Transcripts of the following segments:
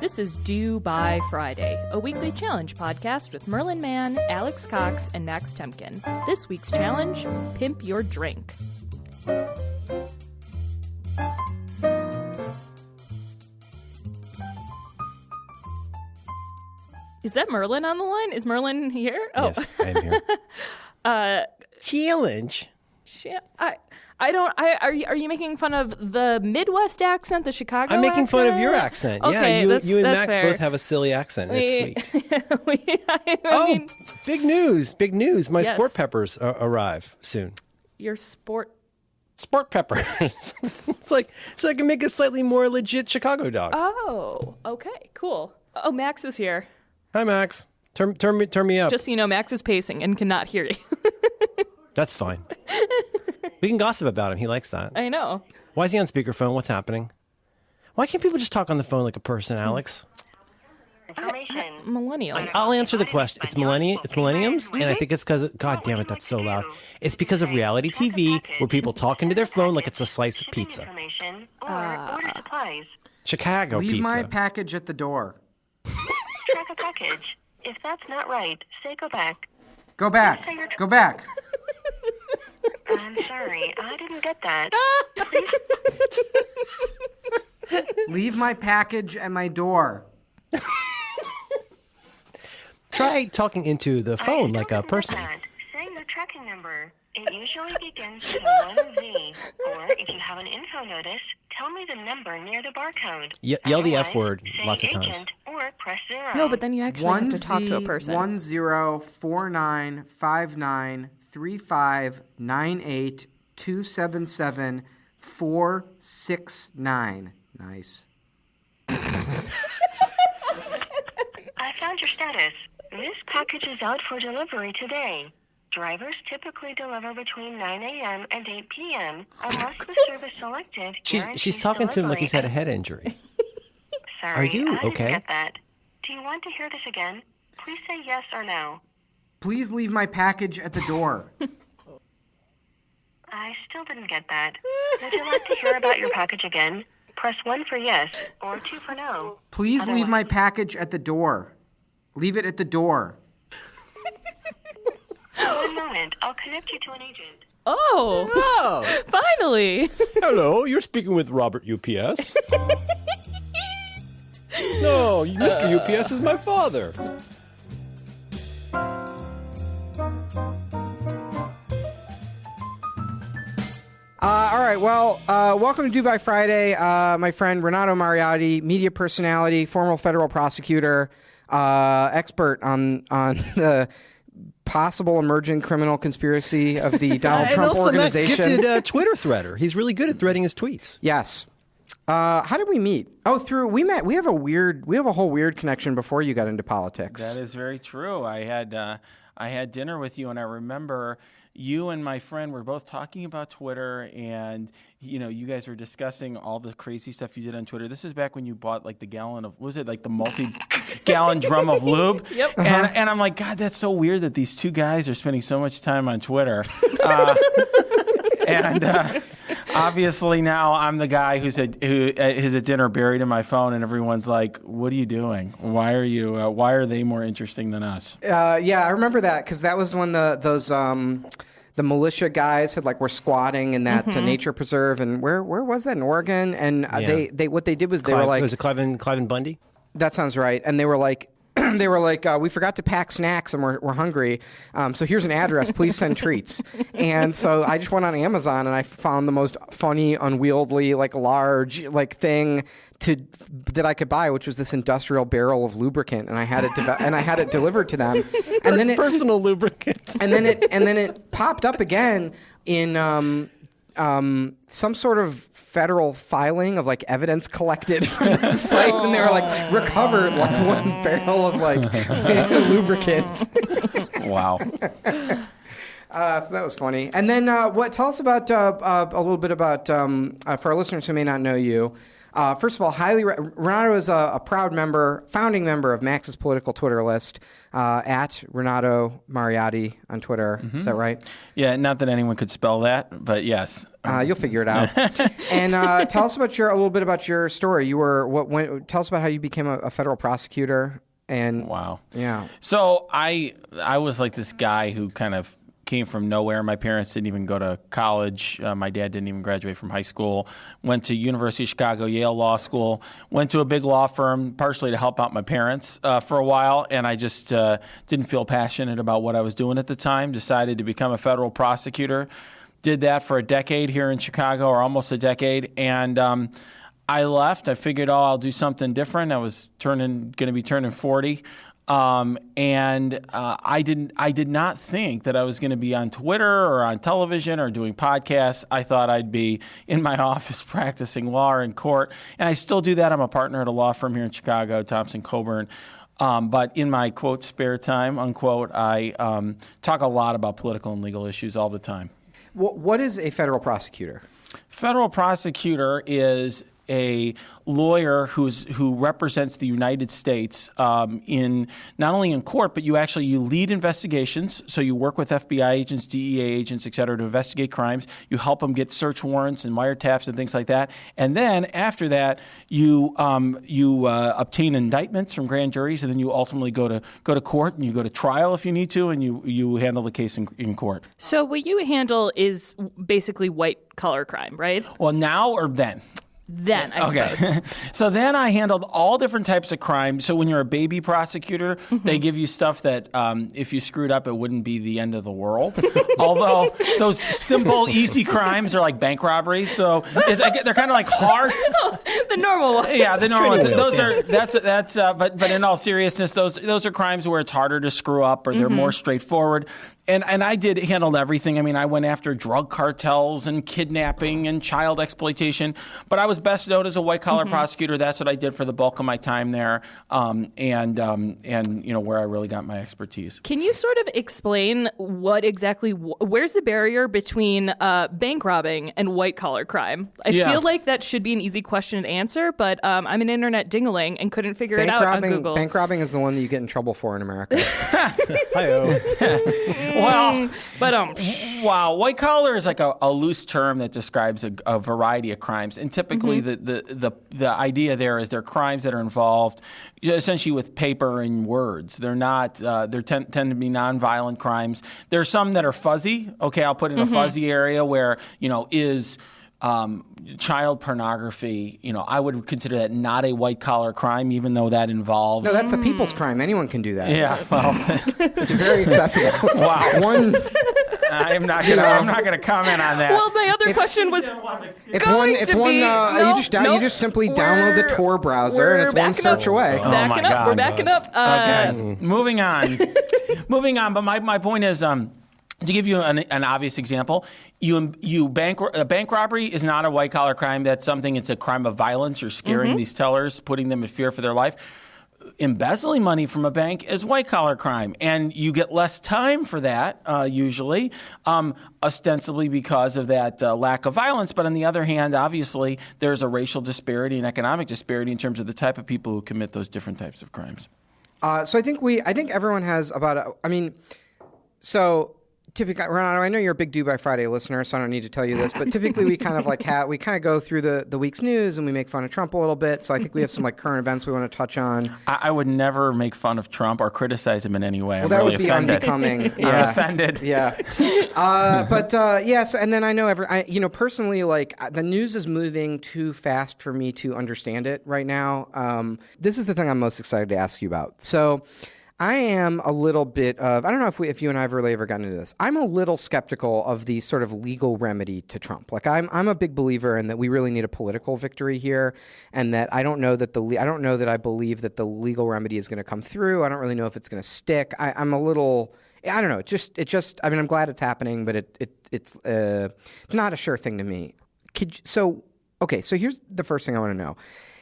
This is Due By Friday, a weekly challenge podcast with Merlin Mann, Alex Cox, and Max Temkin. This week's challenge, Pimp Your Drink. Is that Merlin on the line? Is Merlin here? Oh. Yes, I am here. Challenge? Are you making fun of the Midwest accent, the Chicago accent? I'm making fun of your accent. Okay, yeah, you and Max fair. both have a silly accent. It's sweet. I mean, Big news. Big news. My Yes. sport peppers arrive soon. your sport. Sport peppers. It's like so I can make a slightly more legit Chicago dog. Oh, okay, cool. Oh, Max is here. Hi, Max. Turn me up. Just so you know, Max is pacing and cannot hear you. That's fine. We can gossip about him. He likes that. I know. Why is he on speakerphone? What's happening? Why can't people just talk on the phone like a person, Alex? Millennials. I'll answer the question. It's millenniums, and I think it's because, God damn it, that's so loud. It's because of reality TV where people talk into their phone like it's a slice of pizza. Chicago Leave pizza. my package at the door. Track a package. If that's not right, say go back. Go back. Go back. I'm sorry, I didn't get that. Leave my package at my door. Try talking into the phone like a person. Say your tracking number. It usually begins with a letter Z. Or if you have an info notice, tell me the number near the barcode. Yell the F Otherwise, word say lots of agent times. Or press 0. No, but then you actually have to talk to a person. 1-049-59-3598-277-469. Nice. I found your status. This package is out for delivery today. Drivers typically deliver between 9 a.m. and 8 p.m. unless the service selected She's guarantees talking to him like he's had a delivery. head injury. Sorry, Are you I didn't okay? get that. Do you want to hear this again? Please say yes or no. Please leave my package at the door. I still didn't get that. Would you like to hear about your package again? Press 1 for yes or 2 for no. Please leave my Otherwise- package at the door. Leave it at the door. 1 moment. I'll connect you to an agent. Oh, Oh, finally. hello. You're speaking with Robert UPS. No, Mr. UPS is my father. All right, well, welcome to Due By Friday. My friend Renato Mariotti, media personality, former federal prosecutor, expert on the possible emerging criminal conspiracy of the Donald Trump and also organization. Max gifted Twitter threader. He's really good at threading his tweets. Yes. How did we meet? Oh, we met. We have a whole weird connection before you got into politics. That is very true. I had dinner with you, and I remember you and my friend were both talking about Twitter, and you guys were discussing all the crazy stuff you did on Twitter. This is back when you bought like the gallon of the multi-gallon drum of lube. Yep. And I'm like, God, that's so weird that these two guys are spending so much time on Twitter. Obviously now I'm the guy who's at dinner buried in my phone, and everyone's like, "What are you doing? Why are they more interesting than us?" Yeah, I remember that because that was when the militia guys were squatting in that nature preserve, and where was that, in Oregon? And Yeah. they what they did was they were like, was it Cliven Bundy? that sounds right, and they were like. We forgot to pack snacks and we're hungry. So here's an address. Please send treats. And so I just went on Amazon and I found the most funny, unwieldy, large thing that I could buy, which was this industrial barrel of lubricant, and I had it delivered to them. And then Personal lubricant. and then it popped up again in some sort of federal filing of evidence collected from the site, and they were recovered 1 barrel of lubricant. Wow. So that was funny. And then tell us about a little bit about for our listeners who may not know you. First of all, Renato is a proud founding member of Max's political Twitter list, at Renato Mariotti on Twitter. Is that right? Yeah, not that anyone could spell that, but yes. You'll figure it out. And tell us about a little bit about your story. Tell us about how you became a federal prosecutor. And wow. Yeah. So I was like this guy who kind of came from nowhere. My parents didn't even go to college. My dad didn't even graduate from high school. Went to University of Chicago, Yale Law School. Went to a big law firm, partially to help out my parents for a while. And I just didn't feel passionate about what I was doing at the time. Decided to become a federal prosecutor. Did that for a decade here in Chicago, or almost a decade. And I left. I figured, I'll do something different. I was going to be turning 40. I did not think that I was going to be on Twitter or on television or doing podcasts. I thought I'd be in my office practicing law or in court. And I still do that. I'm a partner at a law firm here in Chicago, Thompson Coburn. But in my, quote, spare time, unquote, I talk a lot about political and legal issues all the time. What is a federal prosecutor? Federal prosecutor is a lawyer who represents the United States in not only in court, but you lead investigations. So you work with FBI agents, DEA agents, et cetera, to investigate crimes. You help them get search warrants and wiretaps and things like that. And then after that, you obtain indictments from grand juries, and then you ultimately go to court, and you go to trial if you need to, and you handle the case in court. So what you handle is basically white collar crime, right? Well, now or then? Then, I suppose. So then I handled all different types of crime. So when you're a baby prosecutor, they give you stuff that if you screwed up, it wouldn't be the end of the world. Although those simple, easy crimes are like bank robberies. So they're kind of like hard. The normal ones. Yeah, the normal ones. But in all seriousness, those are crimes where it's harder to screw up, or they're more straightforward. And I did handle everything. I mean, I went after drug cartels and kidnapping and child exploitation, but I was best known as a white-collar prosecutor. That's what I did for the bulk of my time there, and where I really got my expertise. Can you sort of explain where's the barrier between bank robbing and white-collar crime? I feel like that should be an easy question to answer, but I'm an internet dingaling and couldn't figure it out on Google. Bank robbing is the one that you get in trouble for in America. Hi-oh. Well, but wow, white collar is like a loose term that describes a variety of crimes, and typically the idea there is they're crimes that are involved essentially with paper and words. They're not. They tend to be nonviolent crimes. There's some that are fuzzy. Okay, I'll put in a fuzzy area where is child pornography, I would consider that not a white collar crime, even though that involves. No, that's the people's crime. Anyone can do that. Yeah, well, it's very accessible. Wow. I'm not gonna comment on that. Well, my other question was. You just simply download the Tor browser and it's one search away. We're backing up. Okay, moving on. But my point is. To give you an obvious example, a bank robbery is not a white collar crime. It's a crime of violence. You're scaring these tellers, putting them in fear for their life. Embezzling money from a bank is white collar crime, and you get less time for that usually, ostensibly because of that lack of violence. But on the other hand, obviously, there's a racial disparity and economic disparity in terms of the type of people who commit those different types of crimes. So I think everyone has typically, Renato, I know you're a big Do by Friday listener, so I don't need to tell you this, but typically we kind of go through the week's news and we make fun of Trump a little bit. So I think we have some current events we want to touch on. I would never make fun of Trump or criticize him in any way. Well, that would be unbecoming. Yeah. I'm offended. Yeah. So, and then I know personally, the news is moving too fast for me to understand it right now. This is the thing I'm most excited to ask you about. So, I am a little bit of, I don't know if you and I have really ever gotten into this. I'm a little skeptical of the sort of legal remedy to Trump. I'm a big believer in that we really need a political victory here, and that I don't know that I believe that the legal remedy is going to come through. I don't really know if it's going to stick. I'm a little, I don't know. I'm glad it's happening, but it's not a sure thing to me. So here's the first thing I want to know.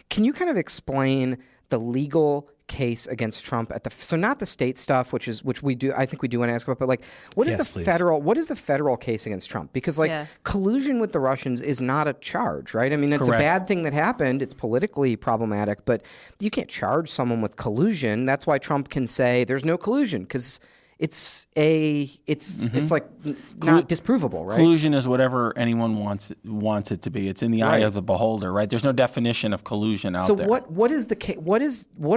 Can you kind of explain the legal case against Trump so not the state stuff, which we do, I think we do want to ask about, but like, what is the federal case against Trump? Because collusion with the Russians is not a charge, right? I mean, it's Correct. a bad thing that happened. It's politically problematic, but you can't charge someone with collusion. That's why Trump can say there's no collusion, because it's like not disprovable, right? Collusion is whatever anyone wants it to be. It's in the eye of the beholder, right? There's no definition of collusion out there. So what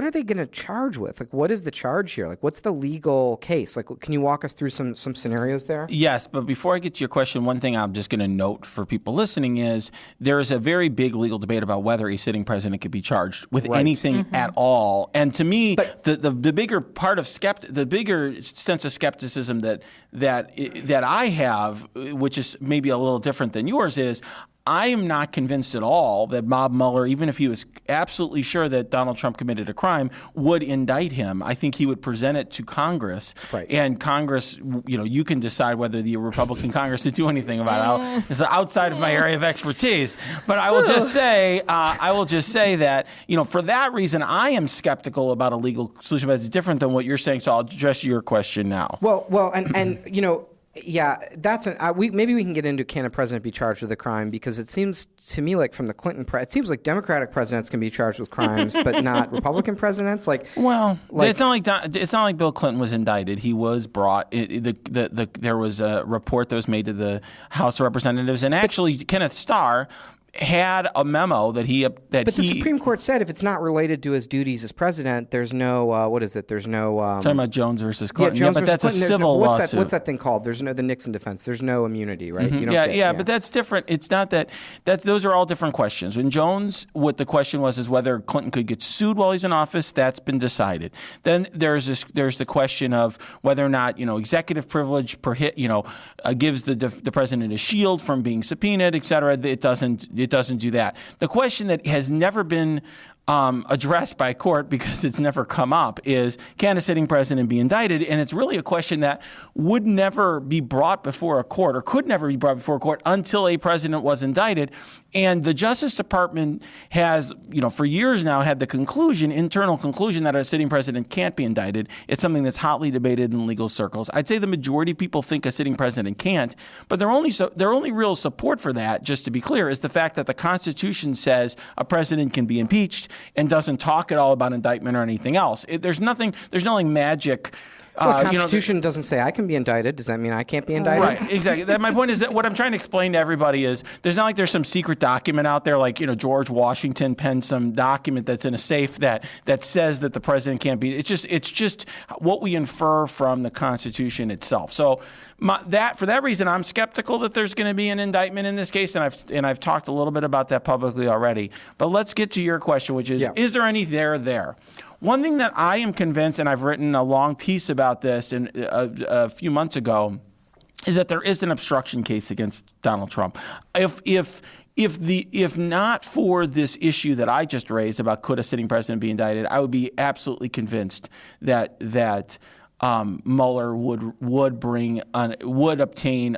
are they going to charge with? Like, what is the charge here? Like, what's the legal case? Like, can you walk us through some scenarios there? Yes, but before I get to your question, one thing I'm just going to note for people listening is there is a very big legal debate about whether a sitting president could be charged with anything at all. And to me, the bigger part of the bigger sense of skepticism that I have, which is maybe a little different than yours, is I am not convinced at all that Bob Mueller, even if he was absolutely sure that Donald Trump committed a crime, would indict him. I think he would present it to Congress. Right. And Congress, you can decide whether the Republican Congress to do anything about it. It's outside of my area of expertise. But I will just say, that, for that reason, I am skeptical about a legal solution, but it's different than what you're saying. So I'll address your question now. Well, and yeah, that's maybe we can get into, can a president be charged with a crime, because it seems to me like from the Clinton it seems like Democratic presidents can be charged with crimes, but not Republican presidents. It's not like Bill Clinton was indicted. He was brought. There was a report that was made to the House of Representatives, and actually Kenneth Starr had a memo that But the Supreme Court said if it's not related to his duties as president, there's no There's no talking about Jones versus Clinton. Yeah, Jones but that's Clinton, a civil lawsuit. What's that thing called? There's the Nixon defense. There's no immunity, right? Mm-hmm. But that's different. It's not that those are all different questions. In Jones, what the question was is whether Clinton could get sued while he's in office. That's been decided. Then there's the question of whether or not executive privilege gives the president a shield from being subpoenaed, et cetera. It doesn't do that. The question that has never been addressed by a court, because it's never come up, is can a sitting president be indicted? And it's really a question that would never be brought before a court, or could never be brought before a court, until a president was indicted. And the Justice Department has, for years now had the internal conclusion that a sitting president can't be indicted. It's something that's hotly debated in legal circles. I'd say the majority of people think a sitting president can't, but their only real support for that, just to be clear, is the fact that the Constitution says a president can be impeached and doesn't talk at all about indictment or anything else. There's nothing magic. The Constitution doesn't say I can be indicted. Does that mean I can't be indicted? Right, exactly. My point is that what I'm trying to explain to everybody is there's not like there's some secret document out there, like George Washington penned some document that's in a safe that says that the president can't be. It's just what we infer from the Constitution itself. So for that reason, I'm skeptical that there's going to be an indictment in this case, and I've talked a little bit about that publicly already. But let's get to your question, which is, Is there any there? One thing that I am convinced, and I've written a long piece about this a few months ago, is that there is an obstruction case against Donald Trump. If not for this issue that I just raised about could a sitting president be indicted, I would be absolutely convinced that Mueller would obtain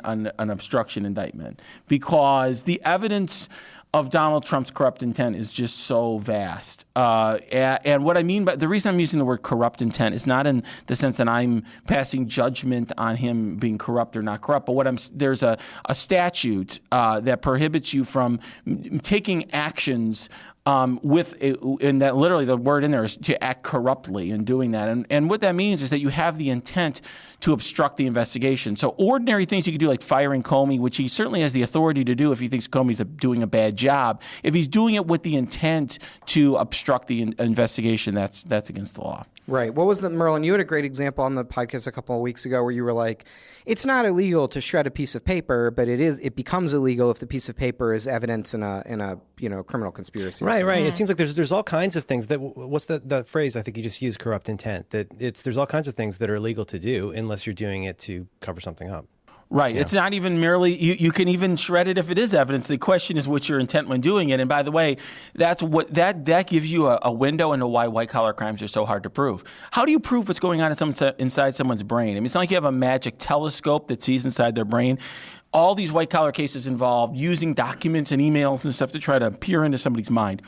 an obstruction indictment, because the evidence of Donald Trump's corrupt intent is just so vast. And what I mean by the reason I'm using the word corrupt intent is not in the sense that I'm passing judgment on him being corrupt or not corrupt, but there's a statute that prohibits you from taking actions and that literally the word in there is to act corruptly in doing that. And what that means is that you have the intent to obstruct the investigation. So ordinary things you could do, like firing Comey, which he certainly has the authority to do if he thinks Comey's doing a bad job. If he's doing it with the intent to obstruct the investigation, that's against the law. Right. What was Merlin? You had a great example on the podcast a couple of weeks ago where you were like, it's not illegal to shred a piece of paper, but it becomes illegal if the piece of paper is evidence in a criminal conspiracy. Right. It seems like there's all kinds of things what's the phrase I think you just used, corrupt intent, there's all kinds of things that are illegal to do unless you're doing it to cover something up. Right. Yeah. It's not even merely, you can even shred it if it is evidence. The question is what's your intent when doing it. And by the way, that gives you a window into why white collar crimes are so hard to prove. How do you prove what's going on inside someone's brain? I mean, it's not like you have a magic telescope that sees inside their brain. All these white collar cases involve using documents and emails and stuff to try to peer into somebody's mind.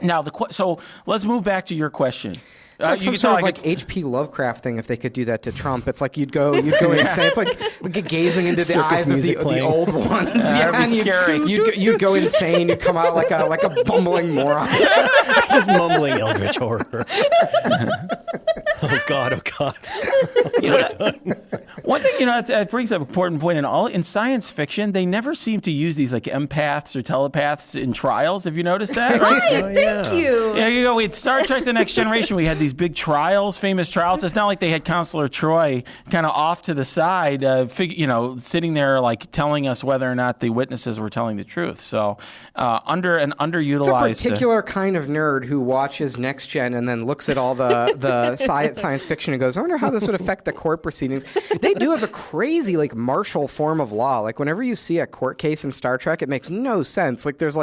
Now, so let's move back to your question. It's like some sort of like H.P. Lovecraft thing. If they could do that to Trump, it's like you'd go insane. It's like gazing into the eyes of the old ones. That'd be scary. You'd go insane. You'd come out like a bumbling moron, just mumbling eldritch horror. Oh God! One thing that brings up an important point in science fiction. They never seem to use these like empaths or telepaths in trials. Have you noticed that? Right? Thank you. Yeah, you go. We had Star Trek: The Next Generation. We had these big trials, famous trials. It's not like they had Counselor Troy kind of off to the side, sitting there like telling us whether or not the witnesses were telling the truth. So underutilized. It's a particular kind of nerd who watches Next Gen and then looks at all the science fiction and goes, I wonder how this would affect the court proceedings. They do have a crazy like martial form of law. Like whenever you see a court case in Star Trek, it makes no sense. Like there's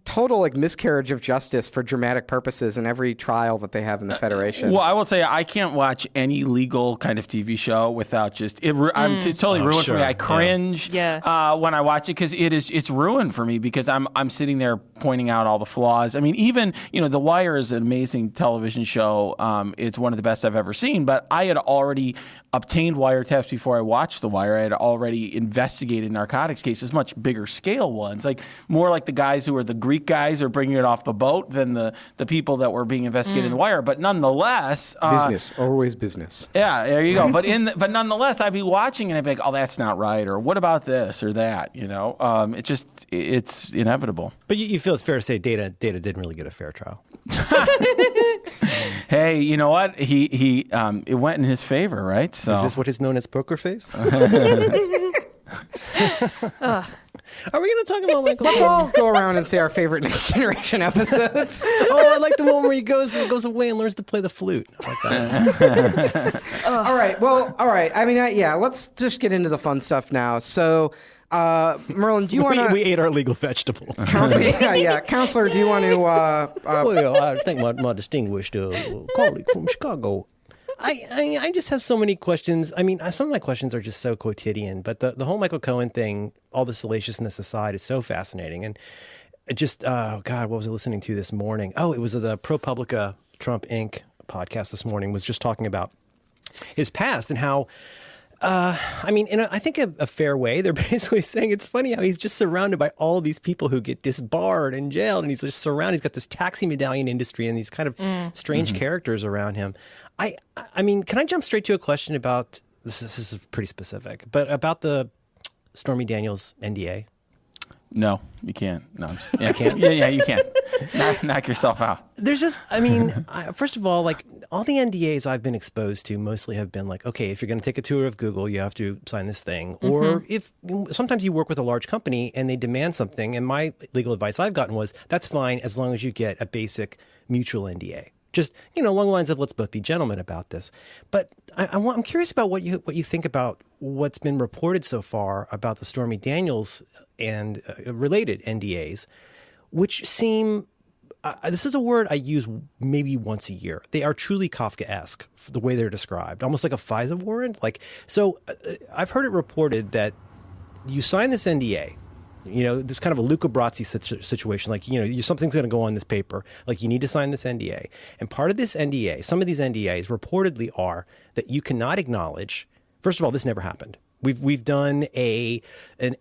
total like miscarriage of justice for dramatic purposes in every trial that they have in the Federation. Well, I will say I can't watch any legal kind of TV show without just it. It's totally ruined for me. I cringe when I watch it because it's ruined for me because I'm sitting there pointing out all the flaws. I mean, even The Wire is an amazing television show. It's one of the best I've ever seen. But I had already obtained wiretaps before I watched The Wire. I had already investigated narcotics cases, much bigger scale ones, like more like the guys who are the Greek guys are bringing it off the boat than the people that were being investigated in The Wire. But nonetheless, business, always business. Yeah, there you go. But nonetheless, I'd be watching and I'd be like, oh, that's not right, or what about this or that? It's inevitable. But you feel it's fair to say Data didn't really get a fair trial. Hey, you know what? He it went in his favor, right? So is this what is known as poker face? Are we going to talk about Michael? Let's all go around and say our favorite Next Generation episodes. Oh, I like the one where he goes away and learns to play the flute. I like that. All right. I mean, let's just get into the fun stuff now. So, Merlin, do you want to... We ate our legal vegetables. Counselor, do you want to... Well, I think my distinguished colleague from Chicago... I just have so many questions. I mean, some of my questions are just so quotidian, but the whole Michael Cohen thing, all the salaciousness aside, is so fascinating. And just, oh God, what was I listening to this morning? Oh, it was the ProPublica Trump Inc. podcast this morning, was just talking about his past and how, I think a fair way, they're basically saying it's funny how he's just surrounded by all these people who get disbarred and jailed, and he's just surrounded. He's got this taxi medallion industry and these kind of strange characters around him. I mean, can I jump straight to a question about this? This is pretty specific, but about the Stormy Daniels NDA. No, you can't. No, I can't. Yeah, you can't. Knock yourself out. There's just, first of all, like all the NDAs I've been exposed to mostly have been like, okay, if you're going to take a tour of Google, you have to sign this thing. Or if sometimes you work with a large company and they demand something, and my legal advice I've gotten was that's fine as long as you get a basic mutual NDA. Just, along the lines of let's both be gentlemen about this. But I'm curious about what you think about what's been reported so far about the Stormy Daniels and related NDAs, which seem, this is a word I use maybe once a year. They are truly Kafkaesque, the way they're described, almost like a FISA warrant. I've heard it reported that you sign this NDA, this kind of a Luca Brasi situation, like, something's going to go on this paper, like you need to sign this NDA. And part of this NDA, some of these NDAs reportedly are that you cannot acknowledge, first of all, this never happened. We've done an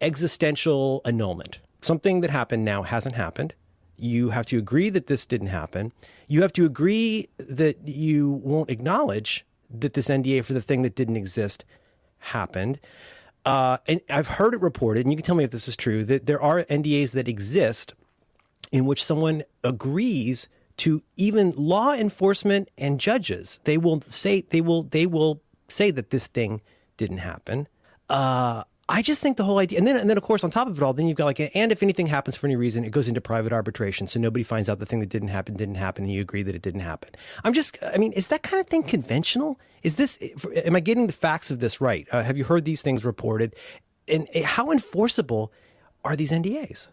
existential annulment. Something that happened now hasn't happened. You have to agree that this didn't happen. You have to agree that you won't acknowledge that this NDA for the thing that didn't exist happened. And I've heard it reported, and you can tell me if this is true, that there are NDAs that exist in which someone agrees to even law enforcement and judges. They will say that this thing didn't happen. I just think the whole idea, and then of course on top of it all, then you've got and if anything happens for any reason, it goes into private arbitration, so nobody finds out the thing that didn't happen, and you agree that it didn't happen. Is that kind of thing conventional? Am I getting the facts of this right? Have you heard these things reported? And how enforceable are these NDAs?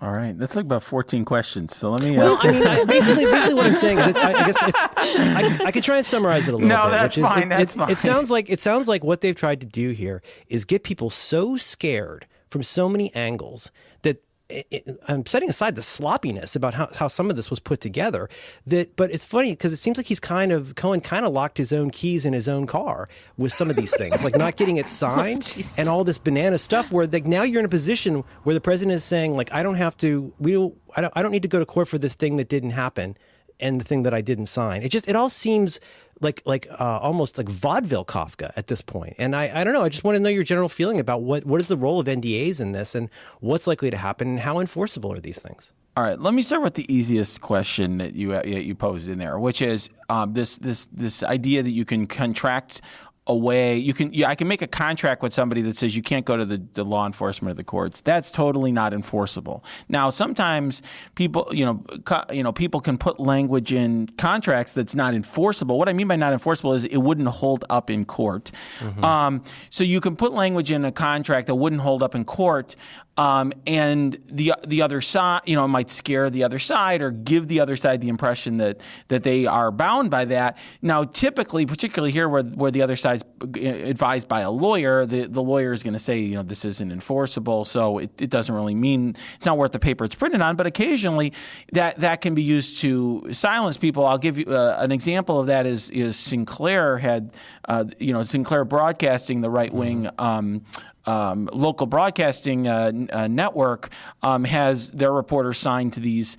All right, that's like about 14 questions. So let me. Basically, what I'm saying is, I could try and summarize it a little bit. No, that's fine. That's fine. It sounds like what they've tried to do here is get people so scared from so many angles that I'm setting aside the sloppiness about how some of this was put together. But it's funny because it seems like Cohen kind of locked his own keys in his own car with some of these things, like not getting it signed and all this banana stuff. Where like now you're in a position where the president is saying like I don't need to go to court for this thing that didn't happen and the thing that I didn't sign. It all seems like almost like Vaudeville Kafka at this point. And I don't know. I just want to know your general feeling about what is the role of NDAs in this and what's likely to happen and how enforceable are these things? All right, let me start with the easiest question that you posed in there, which is this idea that you can contract away. I can make a contract with somebody that says you can't go to the law enforcement or the courts. That's totally not enforceable. Now, sometimes people can put language in contracts that's not enforceable. What I mean by not enforceable is it wouldn't hold up in court. Mm-hmm. So you can put language in a contract that wouldn't hold up in court. And the other side, it might scare the other side or give the other side the impression that they are bound by that. Now, typically, particularly here where the other side's advised by a lawyer, the lawyer is going to say, this isn't enforceable, so it doesn't really mean it's not worth the paper it's printed on. But occasionally, that can be used to silence people. I'll give you an example of that is Sinclair had, Sinclair Broadcasting, the right wing. Local broadcasting network has their reporters signed to these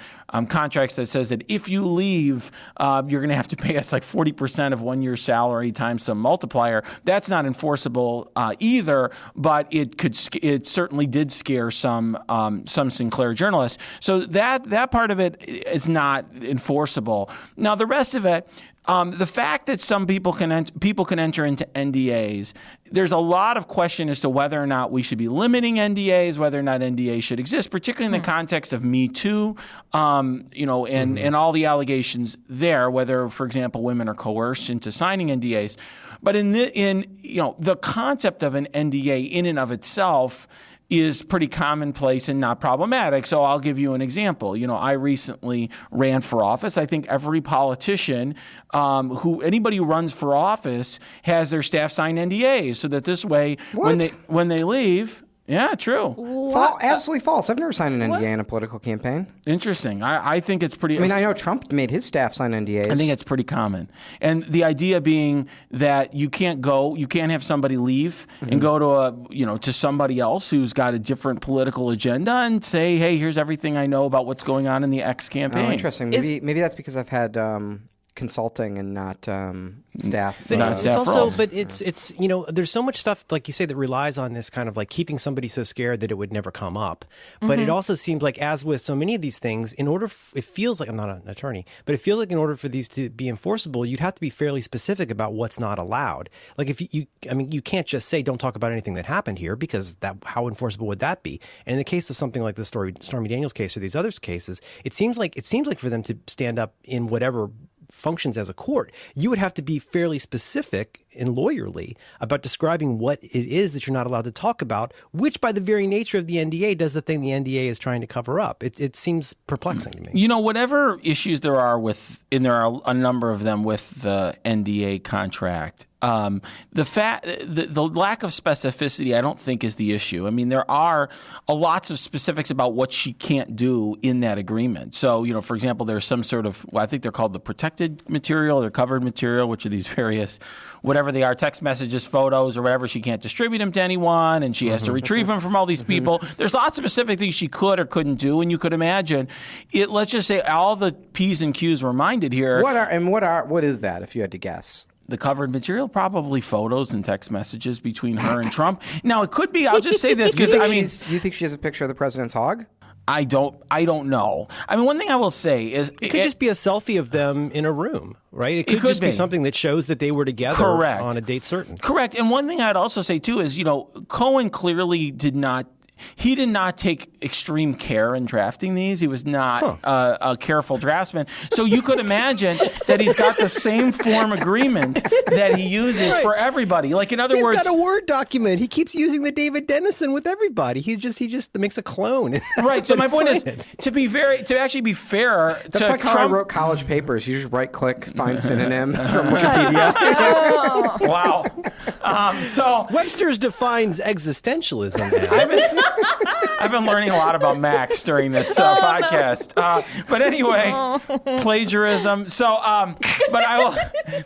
contracts that says that if you leave, you're going to have to pay us like 40% of 1 year's salary times some multiplier. That's not enforceable either, but it certainly did scare some Sinclair journalists. So that part of it is not enforceable. Now the rest of it. The fact that some people can enter into NDAs, there's a lot of question as to whether or not we should be limiting NDAs, whether or not NDAs should exist, particularly in the context of Me Too, and all the allegations there, whether, for example, women are coerced into signing NDAs. But in the concept of an NDA in and of itself is pretty commonplace and not problematic. So I'll give you an example. I recently ran for office. I think every politician anybody who runs for office has their staff sign NDAs so that this way when they leave. Yeah, true. Absolutely false. I've never signed an NDA in a political campaign. Interesting. I think it's pretty... I know Trump made his staff sign NDAs. I think it's pretty common. And the idea being that you can't have somebody leave and go to somebody else who's got a different political agenda and say, hey, here's everything I know about what's going on in the X campaign. Oh, interesting. Maybe that's because I've had... consulting and not staff. It's also, but it's there's so much stuff like you say that relies on this kind of like keeping somebody so scared that it would never come up. But it also seems like, as with so many of these things, it feels like, I'm not an attorney, but it feels like in order for these to be enforceable, you'd have to be fairly specific about what's not allowed. Like if you can't just say don't talk about anything that happened here, because how enforceable would that be? And in the case of something like the Stormy Daniels case or these other cases, it seems like for them to stand up in whatever functions as a court, you would have to be fairly specific and lawyerly about describing what it is that you're not allowed to talk about, which by the very nature of the NDA does the thing the NDA is trying to cover up. It seems perplexing to me. Whatever issues there are and there are a number of them with the NDA contract, the lack of specificity, I don't think, is the issue. I mean, there are lots of specifics about what she can't do in that agreement. So, for example, there's some sort of, I think they're called the protected material or covered material, which are these various, whatever they are, text messages, photos, or whatever. She can't distribute them to anyone, and she has to retrieve them from all these people. There's lots of specific things she could or couldn't do, and you could imagine it. Let's just say all the P's and Q's were minded here. What is that, if you had to guess? The covered material, probably photos and text messages between her and Trump. Now, it could be, I'll just say this, because do you think she has a picture of the president's hog? I don't know. I mean, one thing I will say is it could just be a selfie of them in a room, right? It could just be something that shows that they were together on a date certain. Correct. And one thing I'd also say too is, Cohen clearly did not take extreme care in drafting these. He was not a careful draftsman. So you could imagine that he's got the same form agreement that he uses for everybody. Like, in other words, he's got a Word document. He keeps using the David Dennison with everybody. He just makes a clone. Right. So my point is to actually be fair. That's like how I wrote college papers. You just right click, find synonym from Wikipedia. Wow. So Webster's defines existentialism now. I've been learning a lot about Max during this podcast. But anyway, plagiarism. So, but I will.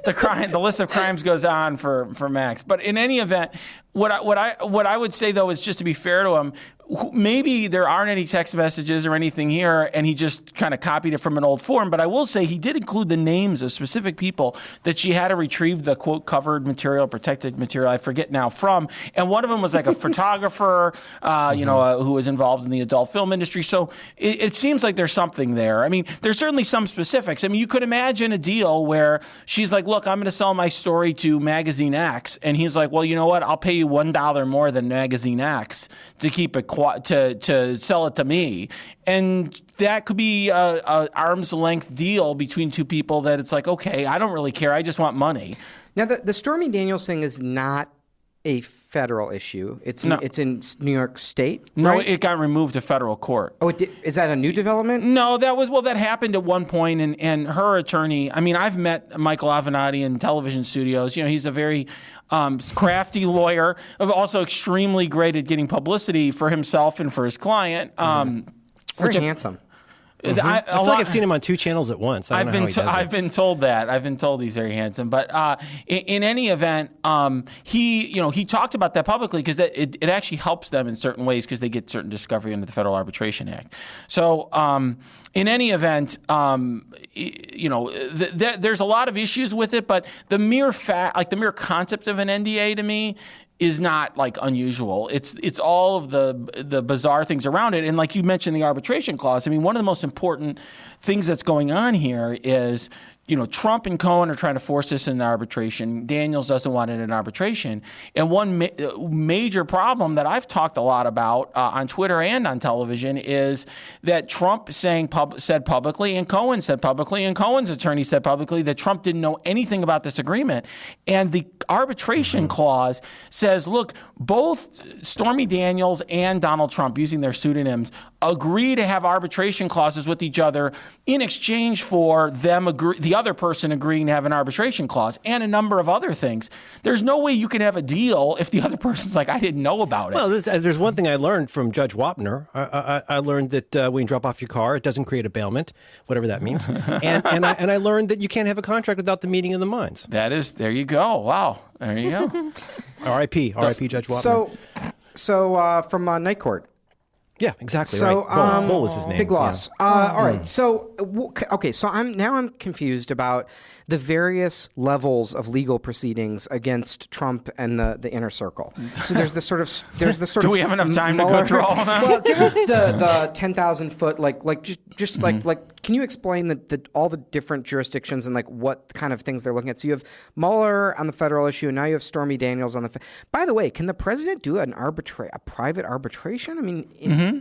The list of crimes goes on for Max. But in any event, what I would say though is, just to be fair to him, maybe there aren't any text messages or anything here, and he just kind of copied it from an old form. But I will say he did include the names of specific people that she had to retrieve the, quote, covered material, protected material, I forget now, from. And one of them was like a photographer, who was involved in the adult film industry. So it seems like there's something there. I mean, there's certainly some specifics. I mean, you could imagine a deal where she's like, look, I'm going to sell my story to Magazine X. And he's like, well, you know what? I'll pay you $1 more than Magazine X to keep it to sell it to me. And that could be a arm's length deal between two people that it's like, okay, I don't really care. I just want money. Now, the Stormy Daniels thing is not a federal issue. It's in New York State, No, right? it got removed to federal court. Oh, is that a new development? No, that happened at one point, and her attorney, I mean, I've met Michael Avenatti in television studios. You know, he's a very crafty lawyer, also extremely great at getting publicity for himself and for his client. Very handsome. I feel like I've seen him on 2 channels at once. I don't know how he does it. I've been told that. I've been told he's very handsome. But in any event, he talked about that publicly because it actually helps them in certain ways because they get certain discovery under the Federal Arbitration Act. So in any event, there's a lot of issues with it, but the mere fact, like the mere concept of an NDA to me, is not like unusual. It's all of the bizarre things around it. And like you mentioned, the arbitration clause. I mean, one of the most important things that's going on here is, Trump and Cohen are trying to force this in arbitration. Daniels doesn't want it in arbitration. And one major problem that I've talked a lot about on Twitter and on television is that Trump said publicly, and Cohen said publicly, and Cohen's attorney said publicly that Trump didn't know anything about this agreement. And the arbitration clause says, look, both Stormy Daniels and Donald Trump, using their pseudonyms, agree to have arbitration clauses with each other in exchange for the other person agreeing to have an arbitration clause and a number of other things. There's no way you can have a deal if the other person's like, I didn't know about it. Well, there's one thing I learned from Judge Wapner. I learned that when you drop off your car, it doesn't create a bailment, whatever that means. and I learned that you can't have a contract without the meeting of the minds. There you go. Wow. There you go. R.I.P. Judge Wapner. So from Night Court. Yeah, exactly. So, right. Bull was his name. Big loss. Yeah. All right. So, okay. So I'm confused about the various levels of legal proceedings against Trump and the inner circle. So there's the sort of. Do we have enough time to go through all of them? Well, give us the 10,000-foot like. Can you explain all the different jurisdictions and like what kind of things they're looking at? So you have Mueller on the federal issue, and now you have Stormy Daniels on the. By the way, can the president do a private arbitration? I mean,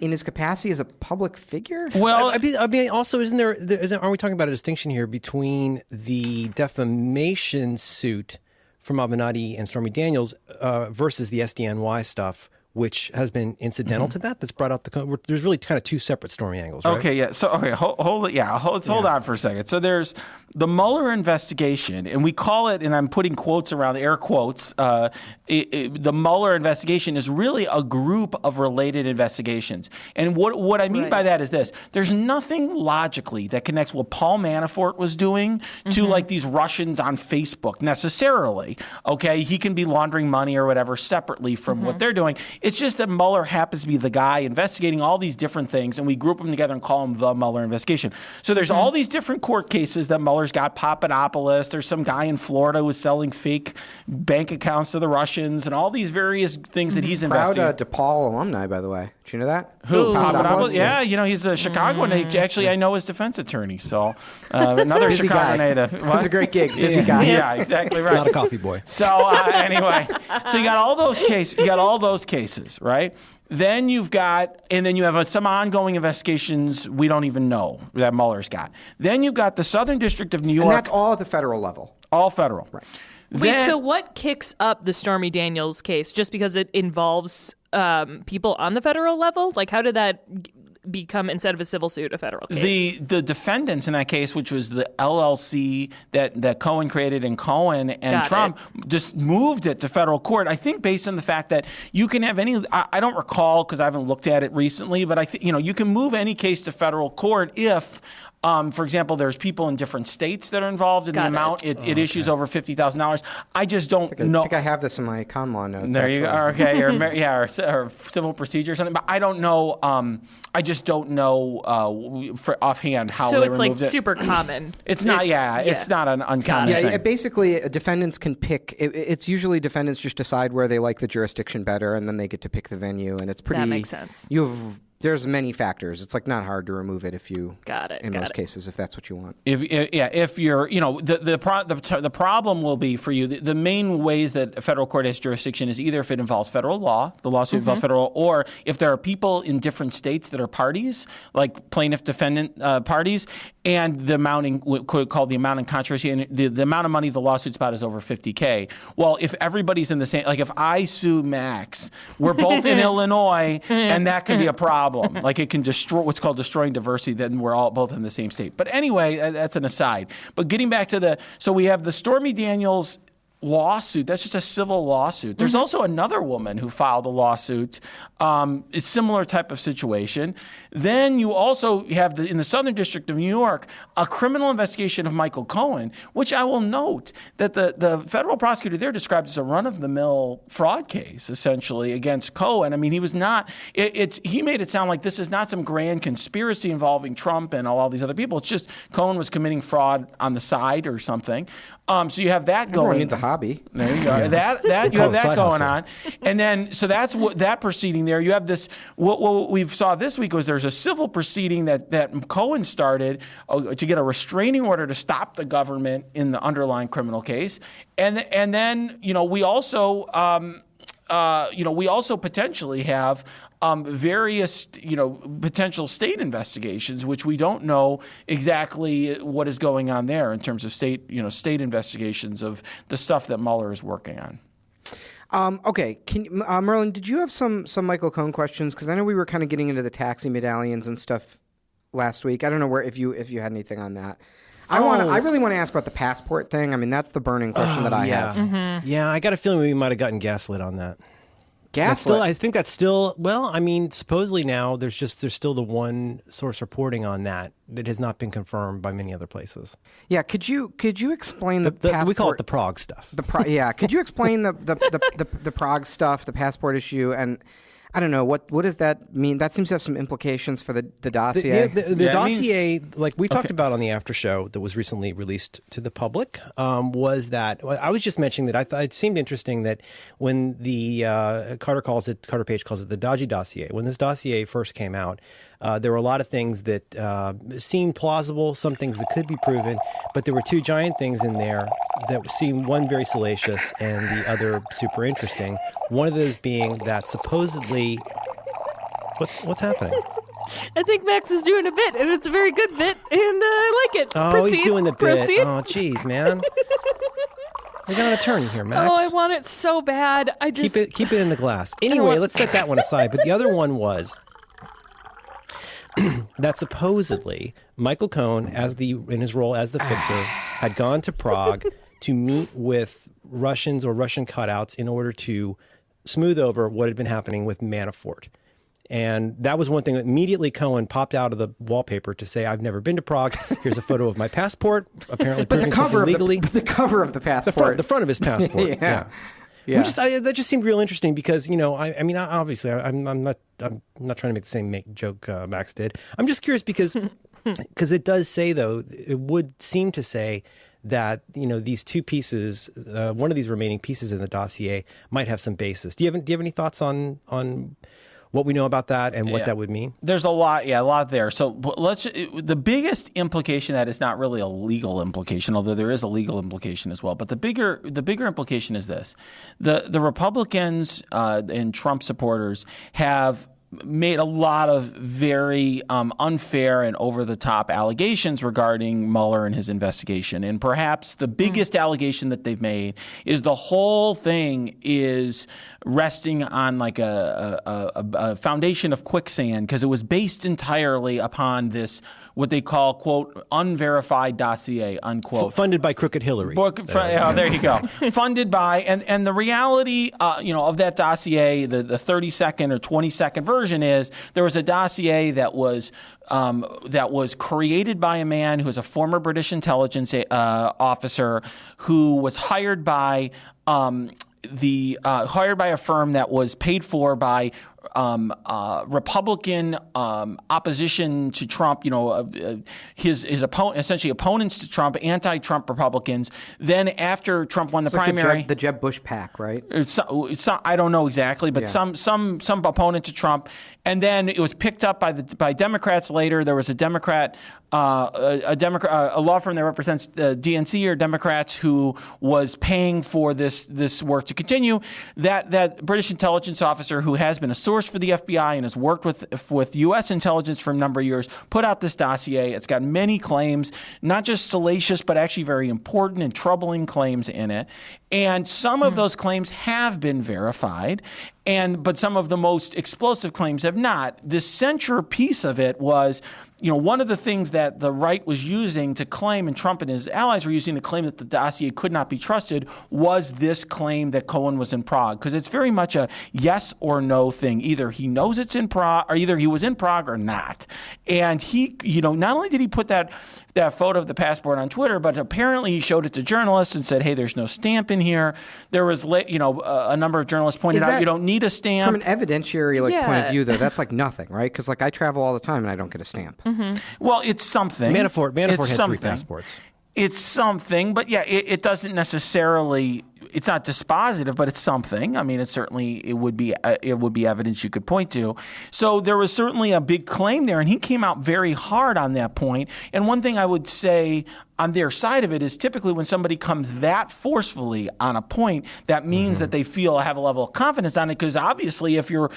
in his capacity as a public figure? Well, I mean, also, aren't we talking about a distinction here between the defamation suit from Avenatti and Stormy Daniels versus the SDNY stuff, which has been incidental to that? That's brought out there's really kind of 2 separate Stormy angles, right? Okay, yeah. So, hold on for a second. So there's the Mueller investigation, and we call it, and I'm putting quotes around, air quotes, the Mueller investigation is really a group of related investigations. And what I mean by that is this. There's nothing logically that connects what Paul Manafort was doing to like these Russians on Facebook necessarily. Okay, he can be laundering money or whatever separately from what they're doing. It's just that Mueller happens to be the guy investigating all these different things, and we group them together and call them the Mueller investigation. So there's all these different court cases that Mueller's got. Papadopoulos, there's some guy in Florida who was selling fake bank accounts to the Russians, and all these various things that he's investigating. Proud DePaul alumni, by the way. Did you know that? Who? Papadopoulos? Yeah, he's a Chicago native. Actually, I know his defense attorney, so another Chicago native. It's a great gig. Busy guy. Yeah, exactly right. Not a coffee boy. So anyway, so you got all those cases, right? Then you have some ongoing investigations we don't even know that Mueller's got. Then you've got the Southern District of New York. And that's all at the federal level. All federal. Right. Wait, so what kicks up the Stormy Daniels case? Just because it involves people on the federal level? Like, how did that become, instead of a civil suit, a federal case? The defendants in that case, which was the LLC that Cohen created and Cohen and Trump, just moved it to federal court. I think based on the fact that you can have any, I don't recall because I haven't looked at it recently, but I think you can move any case to federal court if, for example, there's people in different states that are involved in the amount. It issues over $50,000. I just don't know. I think I have this in my con law notes. There you go. Okay, or civil procedure or something. But I don't know. I just don't know for offhand how they removed it. So it's like super common. It's not. It's not an uncommon thing. Basically, defendants can pick. It's usually defendants just decide where they like the jurisdiction better, and then they get to pick the venue. And it's pretty. That makes sense. There's many factors. It's like not hard to remove it if you in most cases, if that's what you want. If you're, the problem will be for you. The main ways that a federal court has jurisdiction is either if it involves federal law, the lawsuit involves federal, or if there are people in different states that are parties, like plaintiff defendant parties, and the amount called the amount in controversy, and the amount of money the lasuit's about is over $50K. Well, if everybody's in the same, like if I sue Max, we're both in Illinois, and that can be a problem. Like it can destroy what's called destroying diversity. Then we're all both in the same state. But anyway, that's an aside. But getting back to so we have the Stormy Daniels lawsuit. That's just a civil lawsuit. There's also another woman who filed a lawsuit, a similar type of situation. Then you also have in the Southern District of New York, a criminal investigation of Michael Cohen, which I will note that the federal prosecutor there described as a run-of-the-mill fraud case, essentially, against Cohen. I mean, he was not, he made it sound like this is not some grand conspiracy involving Trump and all these other people. It's just Cohen was committing fraud on the side or something. So you have that going. Everyone needs a hobby. There you go. You have that going on, and then so that's what that proceeding there. You have this. What we saw this week was there's a civil proceeding that Cohen started to get a restraining order to stop the government in the underlying criminal case, and then we also. We also potentially have various, potential state investigations, which we don't know exactly what is going on there in terms of state investigations of the stuff that Mueller is working on. Okay, Merlin, did you have some Michael Cohen questions? Because I know we were kind of getting into the taxi medallions and stuff last week. I don't know if you had anything on that. I really want to ask about the passport thing. I mean, that's the burning question that I have. Mm-hmm. Yeah, I got a feeling we might have gotten gaslit on that. Gaslit? I think that's still, supposedly now there's still the one source reporting on that has not been confirmed by many other places. Yeah, could you explain the passport? We call it the Prague stuff. Could you explain the Prague stuff, the passport issue, and I don't know, what does that mean? That seems to have some implications for the dossier. The dossier, like we talked about on the after show that was recently released to the public, was that I was just mentioning that I thought it seemed interesting that when the Carter Page calls it the dodgy dossier. When this dossier first came out, there were a lot of things that seemed plausible, some things that could be proven, but there were two giant things in there that seemed, one very salacious and the other super interesting. One of those being that supposedly, what's happening? I think Max is doing a bit, and it's a very good bit, and I like it. Oh, Proceed. He's doing the bit. Proceed. Oh, jeez, man. We got an attorney here, Max. Oh, I want it so bad. Keep it in the glass. Anyway, let's set that one aside. But the other one was that supposedly Michael Cohen, in his role as the fixer, had gone to Prague to meet with Russians or Russian cutouts in order to smooth over what had been happening with Manafort. And that was one thing that immediately Cohen popped out of the wallpaper to say, I've never been to Prague. Here's a photo of my passport, apparently proving something legally. The cover of the passport. The front of his passport, yeah. Yeah. That just seemed real interesting because, obviously I'm not trying to make the same joke Max did. I'm just curious because it does say, though, it would seem to say that, these two pieces, one of these remaining pieces in the dossier might have some basis. Do you have any thoughts on what we know about that and what that would mean? There's a lot there. So the biggest implication that is not really a legal implication, although there is a legal implication as well. But the bigger implication is this: the Republicans and Trump supporters have made a lot of very unfair and over-the-top allegations regarding Mueller and his investigation. And perhaps the biggest allegation that they've made is the whole thing is resting on like a foundation of quicksand, because it was based entirely upon this, what they call, quote, unverified dossier, unquote. Funded by Crooked Hillary. There you go. Funded by, and the reality, of that dossier, the 30-second or 20-second version is there was a dossier that was created by a man who is a former British intelligence officer who was hired by a firm that was paid for by Republican opposition to Trump, his opponent, essentially opponents to Trump, anti-Trump Republicans. Then after Trump won the primary, the Jeb Bush PAC, right? I don't know exactly, but some opponent to Trump, and then it was picked up by Democrats later. There was a Democrat, a law firm that represents the DNC or Democrats who was paying for this work to continue. That British intelligence officer, who has been a source for the FBI and has worked with U.S. intelligence for a number of years, put out this dossier. It's got many claims, not just salacious, but actually very important and troubling claims in it. And some of those claims have been verified, but some of the most explosive claims have not. The centerpiece of it was, one of the things that the right was using to claim, and Trump and his allies were using to claim that the dossier could not be trusted, was this claim that Cohen was in Prague. Because it's very much a yes or no thing. Either he knows it's in Prague, or either he was in Prague or not. And he, not only did he put that photo of the passport on Twitter, but apparently he showed it to journalists and said, hey, there's no stamp in here. There was, a number of journalists pointed out you don't need a stamp. From an evidentiary point of view, though, that's like nothing, right? Because I travel all the time and I don't get a stamp. Mm-hmm. Well, it's something. Manafort had 3 passports. It's something, but it doesn't necessarily. It's not dispositive, but it's something. I mean, it would be evidence you could point to. So there was certainly a big claim there, and he came out very hard on that point. And one thing I would say on their side of it is typically when somebody comes that forcefully on a point, that means that they have a level of confidence on it. Because obviously, if you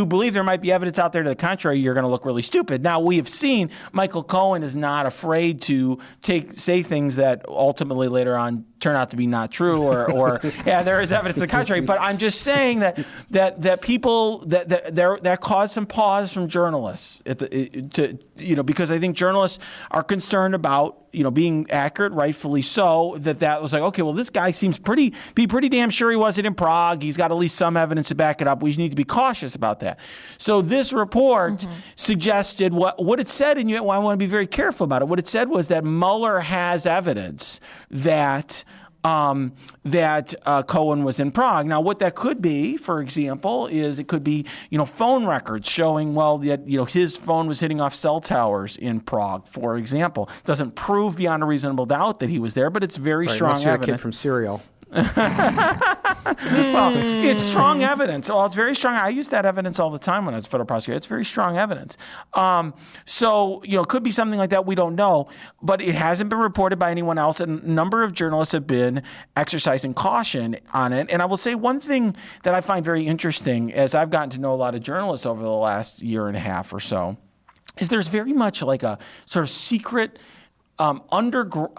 believe there might be evidence out there to the contrary, you're going to look really stupid. Now, we have seen Michael Cohen is not afraid to say things that ultimately later on turn out to be not true, or there is evidence to the contrary. But I'm just saying that people that caused some pause from journalists because I think journalists are concerned about being accurate, rightfully so. That was like, okay, well, this guy seems pretty damn sure he wasn't in Prague. He's got at least some evidence to back it up. We just need to be cautious about that. So this report suggested what it said, and I want to be very careful about it. What it said was that Mueller has evidence that Cohen was in Prague. Now, what that could be, for example, is it could be, phone records showing, that, his phone was hitting off cell towers in Prague, for example. Doesn't prove beyond a reasonable doubt that he was there, but it's very strong evidence. You're a kid from Serial. Well, it's strong evidence. Well, it's very strong. I use that evidence all the time when I was a federal prosecutor. It's very strong evidence. So, it could be something like that. We don't know. But it hasn't been reported by anyone else. And a number of journalists have been exercising caution on it. And I will say one thing that I find very interesting, as I've gotten to know a lot of journalists over the last year and a half or so, is there's very much like a sort of secret under the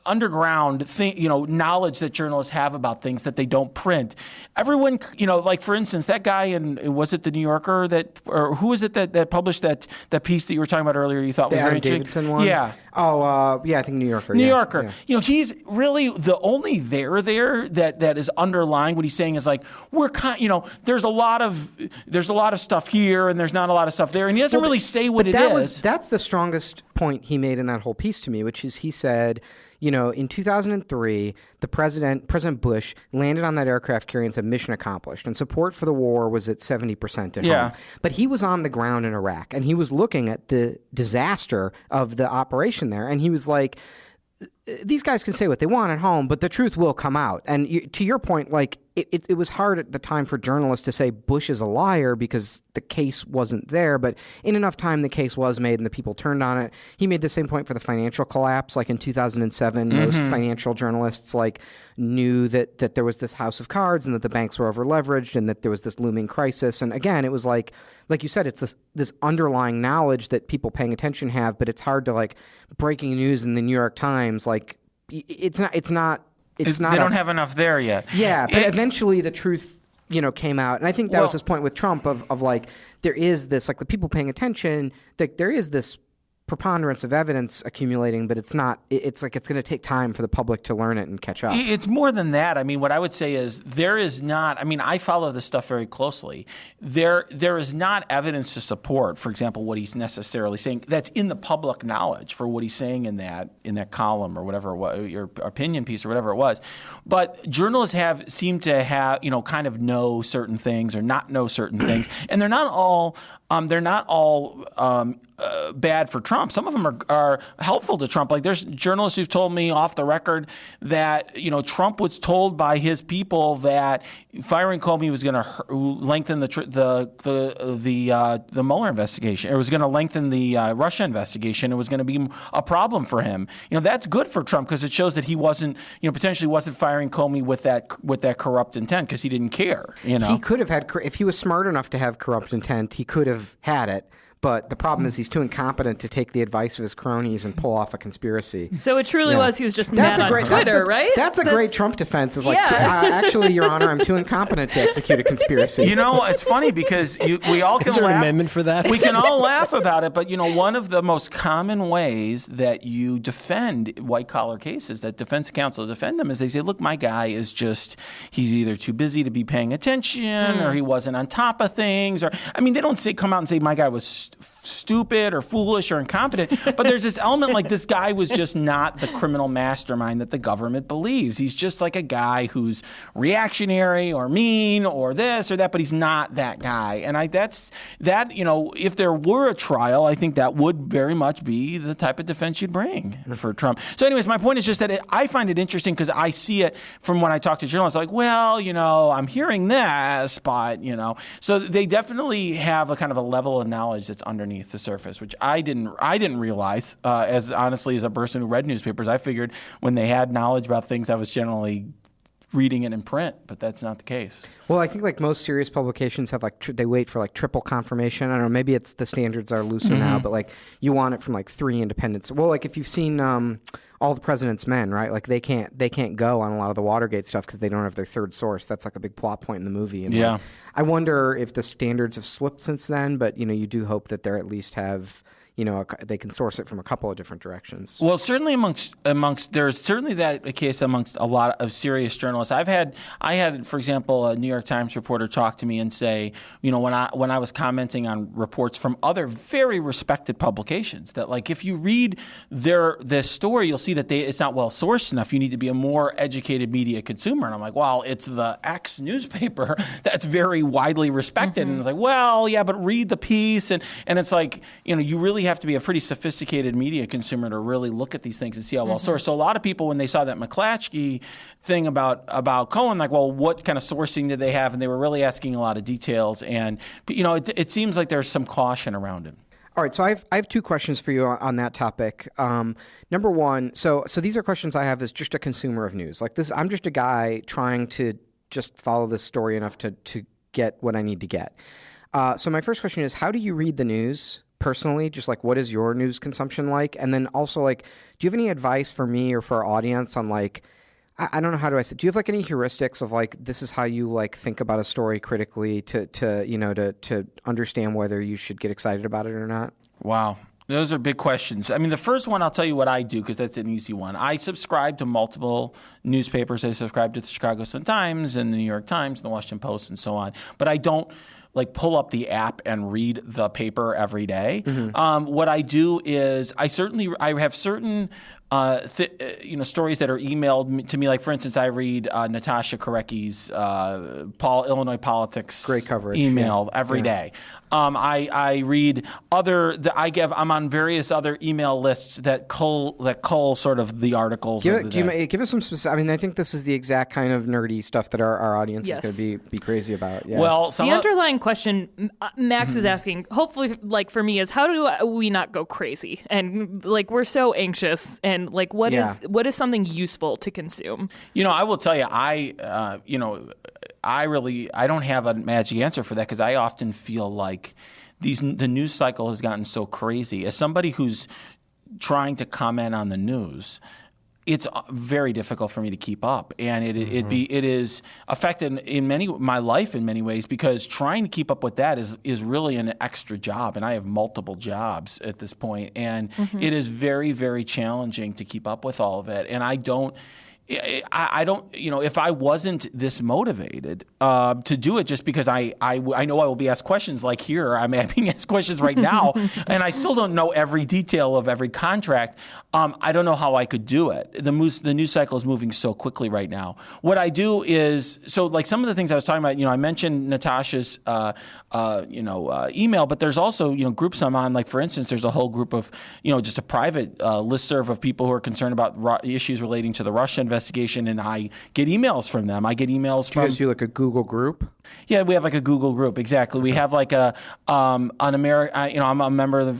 underground thing, knowledge that journalists have about things that they don't print. Everyone, like for instance, that guy was it the New Yorker or who is it that published that piece that you were talking about earlier? You thought was very interesting. Davidson one. Yeah. Oh, yeah. I think New Yorker. New Yorker. Yeah. He's really the only there that is underlying what he's saying is like we're there's a lot of stuff here and there's not a lot of stuff there, and he doesn't really say what it is. That's the strongest point he made in that whole piece to me, which is he said, in 2003, President Bush landed on that aircraft carrier and said mission accomplished, and support for the war was at 70% at home. But he was on the ground in Iraq, and he was looking at the disaster of the operation there, and he was like, these guys can say what they want at home, but the truth will come out. And to your point, like, it was hard at the time for journalists to say Bush is a liar because the case wasn't there. But in enough time, the case was made and the people turned on it. He made the same point for the financial collapse. Like in 2007, most financial journalists knew that there was this house of cards and that the banks were over leveraged and that there was this looming crisis. And again, it was like you said, it's this underlying knowledge that people paying attention have, but it's hard to breaking news in the New York Times. It's not. They don't have enough there yet. Yeah, but eventually the truth, came out. And I think that was his point with Trump of there is this, the people paying attention, that there is this preponderance of evidence accumulating, but it's not, it's going to take time for the public to learn it and catch up. It's more than that. I mean, what I would say is there is not, I follow this stuff very closely. There is not evidence to support, for example, what he's necessarily saying that's in the public knowledge for what he's saying in that column or whatever it was, your opinion piece or whatever it was. But journalists seem to have, kind of know certain things or not know certain things. And they're not all bad for Trump. Some of them are helpful to Trump. There's journalists who've told me off the record that Trump was told by his people that firing Comey was going to lengthen the Mueller investigation. It was going to lengthen the Russia investigation. It was going to be a problem for him. That's good for Trump because it shows that he wasn't potentially wasn't firing Comey with that corrupt intent because he didn't care. He could have had, if he was smart enough to have corrupt intent, he could have had it. But the problem is he's too incompetent to take the advice of his cronies and pull off a conspiracy. So it truly was he was just mad on Twitter, right? That's a great Trump defense. Is actually, Your Honor, I'm too incompetent to execute a conspiracy. It's funny because we all can Is there laugh. an amendment for that? We can all laugh about it, but one of the most common ways that you defend white-collar cases, that defense counsel defend them, is they say, look, my guy is he's either too busy to be paying attention or he wasn't on top of things. Or they don't come out and say my guy was stupid or foolish or incompetent, but there's this element this guy was just not the criminal mastermind that the government believes. He's just a guy who's reactionary or mean or this or that, but he's not that guy. And if there were a trial, I think that would very much be the type of defense you'd bring for Trump. So anyways, my point is just that I find it interesting because I see it from when I talk to journalists, I'm hearing this, but, so they definitely have a kind of a level of knowledge that's underneath the surface, which I didn't realize. As honestly as a person who read newspapers, I figured when they had knowledge about things, I was generally reading it in print, but that's not the case. Well, I think most serious publications have they wait for triple confirmation. I don't know, maybe it's the standards are looser now, but you want it from 3 independents. Well, if you've seen All the President's Men, right? They can't go on a lot of the Watergate stuff because they don't have their third source. That's a big plot point in the movie. And I wonder if the standards have slipped since then, but you do hope that they're at least have they can source it from a couple of different directions. Well, certainly amongst there's certainly that case amongst a lot of serious journalists. I had, for example, a New York Times reporter talk to me and say, when I was commenting on reports from other very respected publications, that if you read this story, you'll see that it's not well sourced enough. You need to be a more educated media consumer. And I'm like, well, it's the X newspaper that's very widely respected. And it's but read the piece, and it's you really have to be a pretty sophisticated media consumer to really look at these things and see how well sourced. So a lot of people, when they saw that McClatchy thing about Cohen, what kind of sourcing did they have? And they were really asking a lot of details. And it seems like there's some caution around it. All right, so I have 2 questions for you on that topic. Number one, so these are questions I have as just a consumer of news. I'm just a guy trying to just follow this story enough to get what I need to get. So my first question is, how do you read the news? Personally, just what is your news consumption like? And then also do you have any advice for me or for our audience on I don't know, how do I say, do you have any heuristics of this is how you think about a story critically to understand whether you should get excited about it or not? Wow. Those are big questions. The first one, I'll tell you what I do because that's an easy one. I subscribe to multiple newspapers. I subscribe to the Chicago Sun-Times and the New York Times and the Washington Post and so on. But I don't pull up the app and read the paper every day. What I do is I have certain stories that are emailed to me. Like, for instance, I read Natasha Korecki's Illinois Politics great coverage email every day. I read I'm on various other email lists that cull sort of the articles. Give us some specific. I mean, I think this is the exact kind of nerdy stuff that our audience is going to be crazy about. Yeah. Well, the underlying question Max is asking, hopefully, like for me, is how do we not go crazy? And like we're so anxious, and like what is something useful to consume? I will tell you, I don't have a magic answer for that, because I often feel like the news cycle has gotten so crazy. As somebody who's trying to comment on the news, it's very difficult for me to keep up, and it is affected my life in many ways, because trying to keep up with that is really an extra job, and I have multiple jobs at this point, and it is very, very challenging to keep up with all of it, and I don't, if I wasn't this motivated to do it, just because I know I will be asked questions like here, I'm being asked questions right now, and I still don't know every detail of every contract. I don't know how I could do it. The news cycle is moving so quickly right now. What I do is, like some of the things I was talking about, I mentioned Natasha's, email, but there's also, groups I'm on. Like, for instance, there's a whole group of, just a private listserv of people who are concerned about issues relating to the Russia investigation, and I get emails from them. I get emails from. Do you guys do like a Google group? Yeah, we have like a Google group. Exactly. We have like I'm a member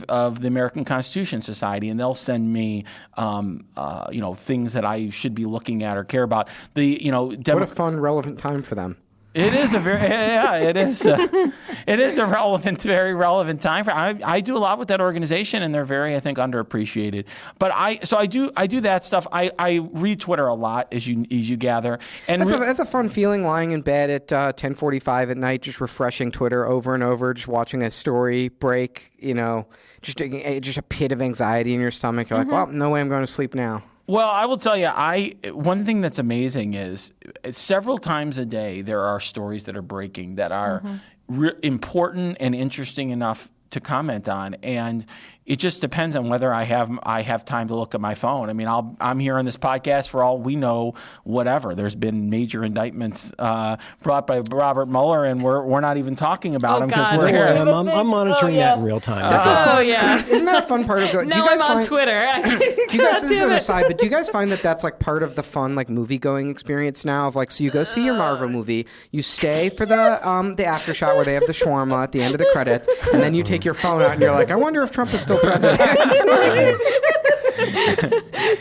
of the American Constitution Society, and they'll send me, things that I should be looking at or care about. What a fun, relevant time for them. It is a very it is a very relevant time for. I do a lot with that organization, and they're very, I think, underappreciated. But I do that stuff. I read Twitter a lot, as you gather, and that's a fun feeling, lying in bed at 10:45 at night, just refreshing Twitter over and over, just watching a story break. Just a pit of anxiety in your stomach. You're like, well, no way I'm going to sleep now. Well, I will tell you, one thing that's amazing is several times a day there are stories that are breaking that are important and interesting enough to comment on, and it just depends on whether I have time to look at my phone. I mean, I'm here on this podcast for all we know, whatever. There's been major indictments brought by Robert Mueller, and we're not even talking about them because we're here. I'm monitoring that in real time. Isn't that a fun part of going? Now I'm on Twitter. Do you guys? This is an aside, but do you guys find that that's like part of the fun, like movie going experience now? Of like, so you go see your Marvel movie, you stay for the after shot where they have the shawarma at the end of the credits, and then you take your phone out and you're like, I wonder if Trump is still president.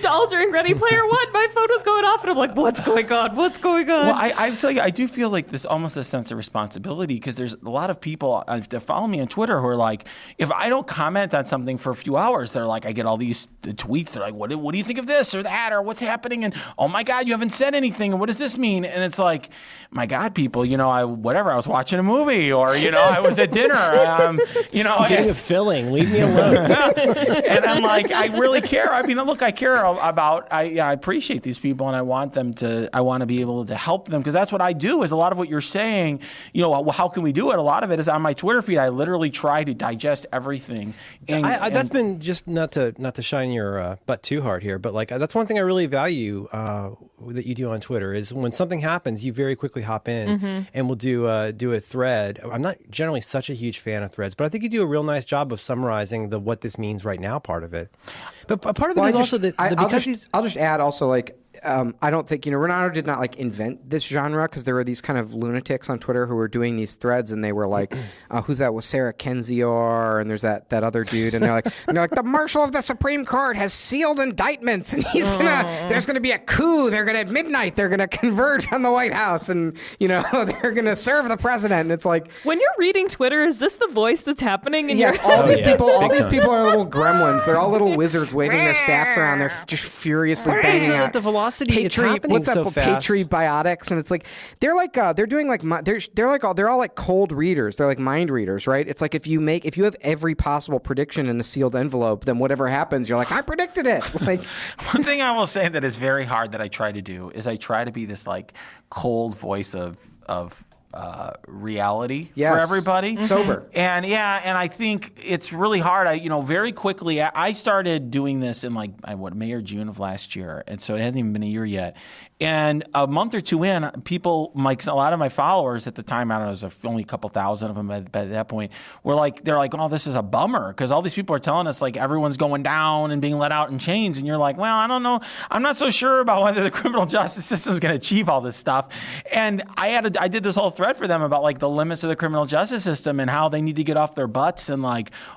All during Ready Player One, my phone was going off, and I'm like, what's going on? What's going on? Well, I tell you, I do feel like this almost a sense of responsibility, because there's a lot of people that follow me on Twitter who are like, if I don't comment on something for a few hours, they're like, I get all these tweets. They're like, what do you think of this or that, or what's happening? And oh my God, you haven't said anything. And what does this mean? And it's like, my God, people, I was watching a movie, or I was at dinner. I'm getting a filling. Leave me alone. And I'm like, I really care. I mean, look, I care about. I appreciate these people, and I want to be able to help them, because that's what I do. Is a lot of what you're saying. How can we do it? A lot of it is on my Twitter feed. I literally try to digest everything. And that's been just not to shine your butt too hard here, but like that's one thing I really value that you do on Twitter is when something happens, you very quickly hop in and we'll do a thread. I'm not generally such a huge fan of threads, but I think you do a real nice job of summarizing the what this means right now part of it. But part of it is also that I'll just add also like. I don't think, Renato did not like invent this genre, because there were these kind of lunatics on Twitter who were doing these threads, and they were like, who's that? Was Sarah Kendzior, and there's that other dude, and they're like, the Marshal of the Supreme Court has sealed indictments, and there's gonna be a coup. They're gonna at midnight, they're gonna converge on the White House, and they're gonna serve the president. And it's like, when you're reading Twitter, is this the voice that's happening? Yes, all these people are little gremlins. They're all little wizards waving their staffs around. They're just furiously banging out. The velocity it's happening so fast. Patriotic, and it's like they're all like cold readers. They're like mind readers, right? It's like if you have every possible prediction in a sealed envelope, then whatever happens, you're like, I predicted it. Like, one thing I will say that is very hard that I try to do is I try to be this like cold voice of reality for Yes. everybody. Sober. And I think it's really hard. Very quickly, I started doing this in May or June of last year. And so it hasn't even been a year yet. And a month or two in, people, a lot of my followers at the time, I don't know, it was only a couple thousand of them by that point, they're like, oh, this is a bummer. Because all these people are telling us everyone's going down and being let out in chains. And you're like, well, I don't know. I'm not so sure about whether the criminal justice system is going to achieve all this stuff. And I did this whole thread for them about the limits of the criminal justice system and how they need to get off their butts and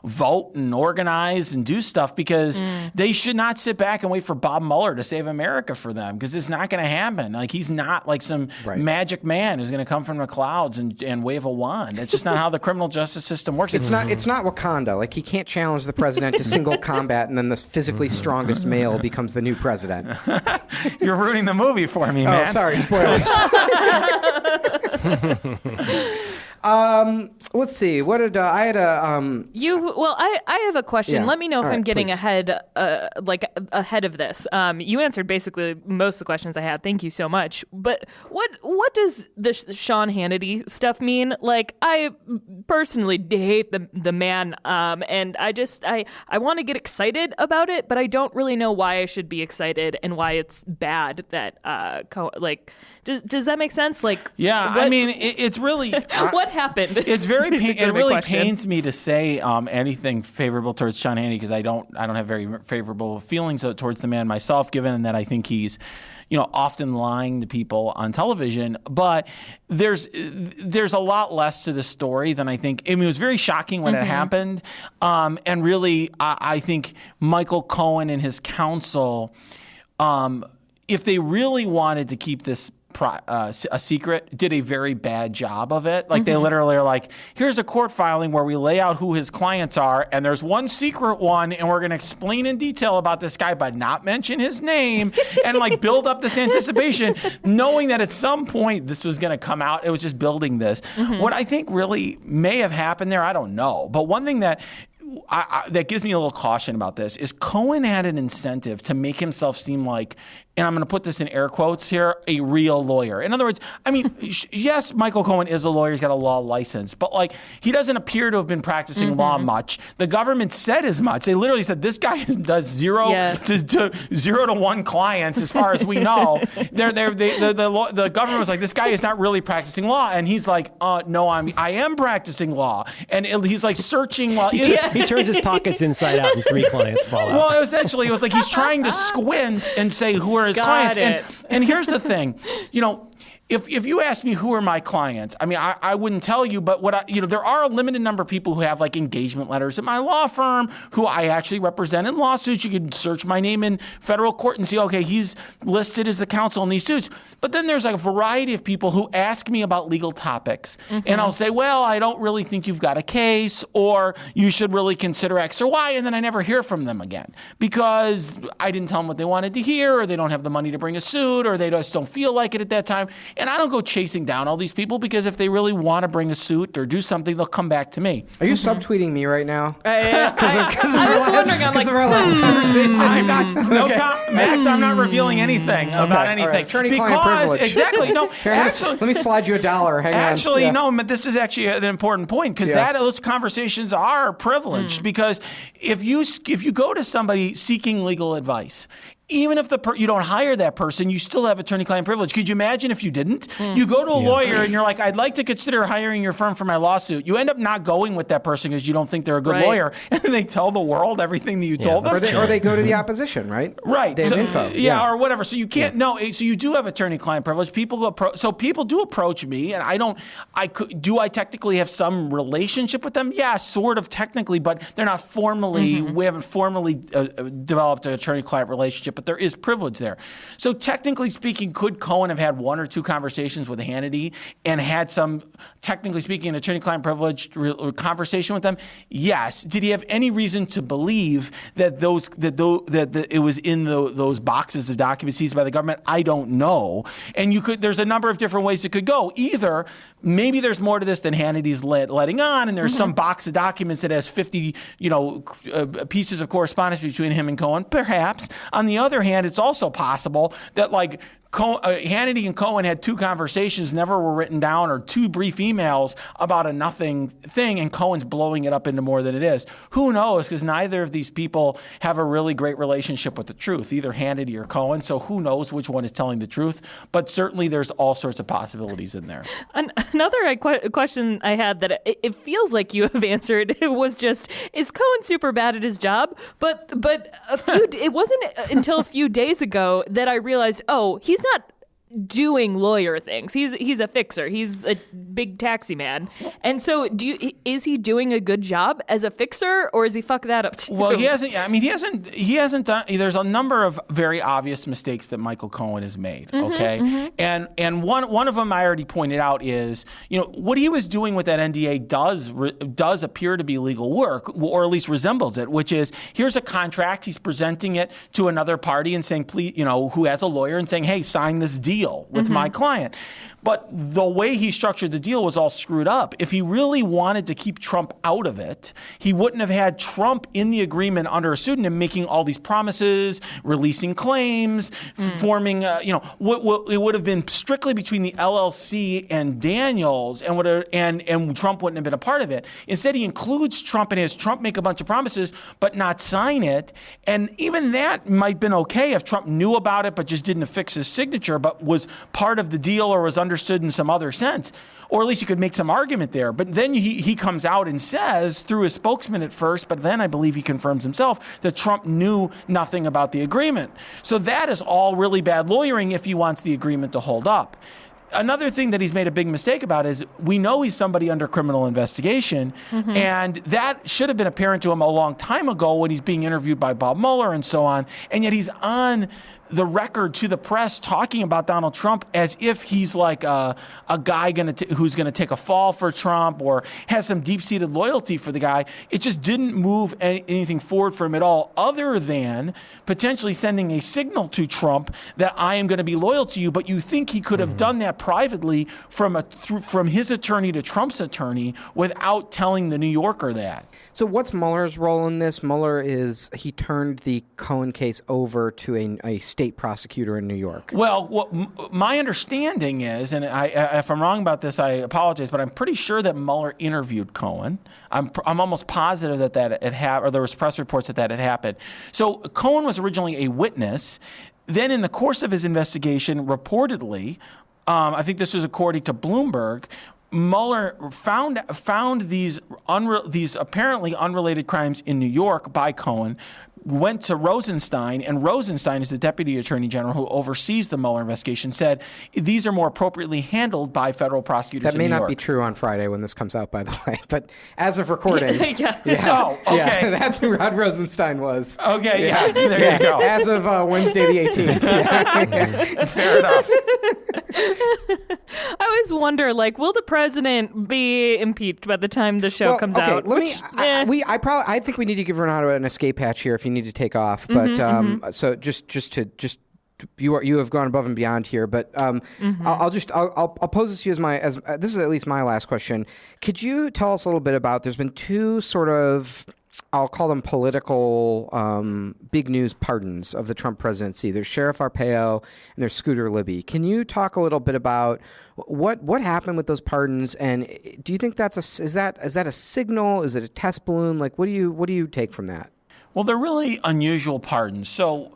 vote and organize and do stuff, because they should not sit back and wait for Bob Mueller to save America for them, because it's not going to happen. He's not some magic man who's going to come from the clouds and wave a wand. That's just not how the criminal justice system works. It's not Wakanda. He can't challenge the president to single combat and then the physically strongest male becomes the new president. You're ruining the movie for me, man. Oh, sorry, spoilers. Let's see. What did I had a I have a question. Yeah. Let me know if All I'm right, getting please. ahead of this. You answered basically most of the questions I had. Thank you so much. But what does the Sean Hannity stuff mean? I personally hate the man, and I want to get excited about it, but I don't really know why I should be excited and why it's bad that does that make sense? It's really what happened? It's very it really question. pains me to say anything favorable towards Sean Hannity, because I don't have very favorable feelings towards the man myself, given that I think he's often lying to people on television. But there's a lot less to the story than I think. I mean, it was very shocking when it happened, and really I think Michael Cohen and his counsel, if they really wanted to keep this a secret, did a very bad job of it. They literally are like, here's a court filing where we lay out who his clients are, and there's one secret one, and we're going to explain in detail about this guy but not mention his name, and build up this anticipation, knowing that at some point this was going to come out. It was just building this. What I think really may have happened there, I don't know. But one thing that that gives me a little caution about this is Cohen had an incentive to make himself seem like, and I'm going to put this in air quotes here, a real lawyer. In other words, I mean, yes, Michael Cohen is a lawyer. He's got a law license. But he doesn't appear to have been practicing law much. The government said as much. They literally said this guy does 0 to 1 clients as far as we know. The government was like, this guy is not really practicing law. And he's like, no, I am practicing law. And he's searching while... He turns his pockets inside out and 3 clients fall out. Well, essentially, it was he's trying to squint and say, who are his clients? And here's the thing, If you ask me who are my clients, I mean, I wouldn't tell you, but there are a limited number of people who have engagement letters at my law firm who I actually represent in lawsuits. You can search my name in federal court and see, okay, he's listed as the counsel in these suits. But then there's a variety of people who ask me about legal topics. And I'll say, well, I don't really think you've got a case, or you should really consider X or Y. And then I never hear from them again because I didn't tell them what they wanted to hear, or they don't have the money to bring a suit, or they just don't feel like it at that time. And I don't go chasing down all these people, because if they really want to bring a suit or do something, they'll come back to me. Are you subtweeting me right now? I was wondering. I'm of our last conversation. I'm not, Max, I'm not revealing anything about anything. Right. Attorney-client privilege. Exactly. No, Here, actually, let me slide you $1. Hang Actually, on. no, but this is actually an important point, because those conversations are privileged. Because if you go to somebody seeking legal advice, even if you don't hire that person, you still have attorney-client privilege. Could you imagine if you didn't? You go to a lawyer and you're like, I'd like to consider hiring your firm for my lawsuit. You end up not going with that person because you don't think they're a good lawyer. And they tell the world everything that you told them. Or they go to the opposition, right? Right. They have info. Yeah, or whatever. So you can't, so you do have attorney-client privilege. People do approach me, and do I technically have some relationship with them? Yeah, sort of technically, but they're not formally, we haven't formally developed an attorney-client relationship, but there is privilege there. So technically speaking, could Cohen have had 1 or 2 conversations with Hannity and had some, technically speaking, an attorney-client privilege conversation with them? Yes. Did he have any reason to believe that it was in those boxes of documents seized by the government? I don't know. And there's a number of different ways it could go. Either maybe there's more to this than Hannity's letting on, and there's some box of documents that has 50, pieces of correspondence between him and Cohen. Perhaps. On the other hand, it's also possible that Hannity and Cohen had 2 conversations, never were written down, or 2 brief emails about a nothing thing, and Cohen's blowing it up into more than it is. Who knows? Because neither of these people have a really great relationship with the truth, either Hannity or Cohen. So who knows which one is telling the truth? But certainly there's all sorts of possibilities in there. Another question I had that it feels like you have answered was just, is Cohen super bad at his job? But it wasn't until a few days ago that I realized, oh, he's not doing lawyer things. He's a fixer. He's a big taxi man. And so is he doing a good job as a fixer, or is he fuck that up too? Well, he hasn't done, there's a number of very obvious mistakes that Michael Cohen has made. Okay. And one of them I already pointed out is, what he was doing with that NDA does appear to be legal work, or at least resembles it, which is, here's a contract. He's presenting it to another party and saying, please, who has a lawyer, and saying, hey, sign this deal with my client. But the way he structured the deal was all screwed up. If he really wanted to keep Trump out of it, he wouldn't have had Trump in the agreement under a pseudonym making all these promises, releasing claims, forming, it would have been strictly between the LLC and Daniels, and Trump wouldn't have been a part of it. Instead, he includes Trump and has Trump make a bunch of promises but not sign it. And even that might have been okay if Trump knew about it but just didn't affix his signature, but was part of the deal or was understood in some other sense, or at least you could make some argument there. But then he comes out and says, through his spokesman at first, but then I believe he confirms himself, that Trump knew nothing about the agreement. So that is all really bad lawyering if he wants the agreement to hold up. Another thing that he's made a big mistake about is, we know he's somebody under criminal investigation, and that should have been apparent to him a long time ago when he's being interviewed by Bob Mueller and so on, and yet he's on the record to the press talking about Donald Trump as if he's like a guy who's going to take a fall for Trump or has some deep-seated loyalty for the guy. It just didn't move anything forward for him at all, other than potentially sending a signal to Trump that I am going to be loyal to you. But you think he could have done that privately from his attorney to Trump's attorney without telling the New Yorker that. So what's Mueller's role in this? Mueller he turned the Cohen case over to a state prosecutor in New York. Well, my understanding is, and if I'm wrong about this, I apologize, but I'm pretty sure that Mueller interviewed Cohen. I'm almost positive that it happened, or there was press reports that had happened. So Cohen was originally a witness. Then in the course of his investigation, reportedly, I think this was according to Bloomberg, Mueller found these apparently unrelated crimes in New York by Cohen, went to Rosenstein, and Rosenstein is the deputy attorney general who oversees the Mueller investigation, said these are more appropriately handled by federal prosecutors in New York. That may not be true on Friday when this comes out, by the way, but as of recording. Oh, okay. Yeah, that's who Rod Rosenstein was. Okay, there you go. As of Wednesday the 18th. Fair enough. I always wonder, will the president be impeached by the time the show comes out? I think we need to give Renato an escape hatch here if you need to take off. But so just you have gone above and beyond here. But I'll pose this to you as this is at least my last question. Could you tell us a little bit about? There's been 2 sort of, I'll call them political big news pardons of the Trump presidency. There's Sheriff Arpaio and there's Scooter Libby. Can you talk a little bit about what happened with those pardons? And do you think is that a signal? Is it a test balloon? What do you take from that? Well, they're really unusual pardons. So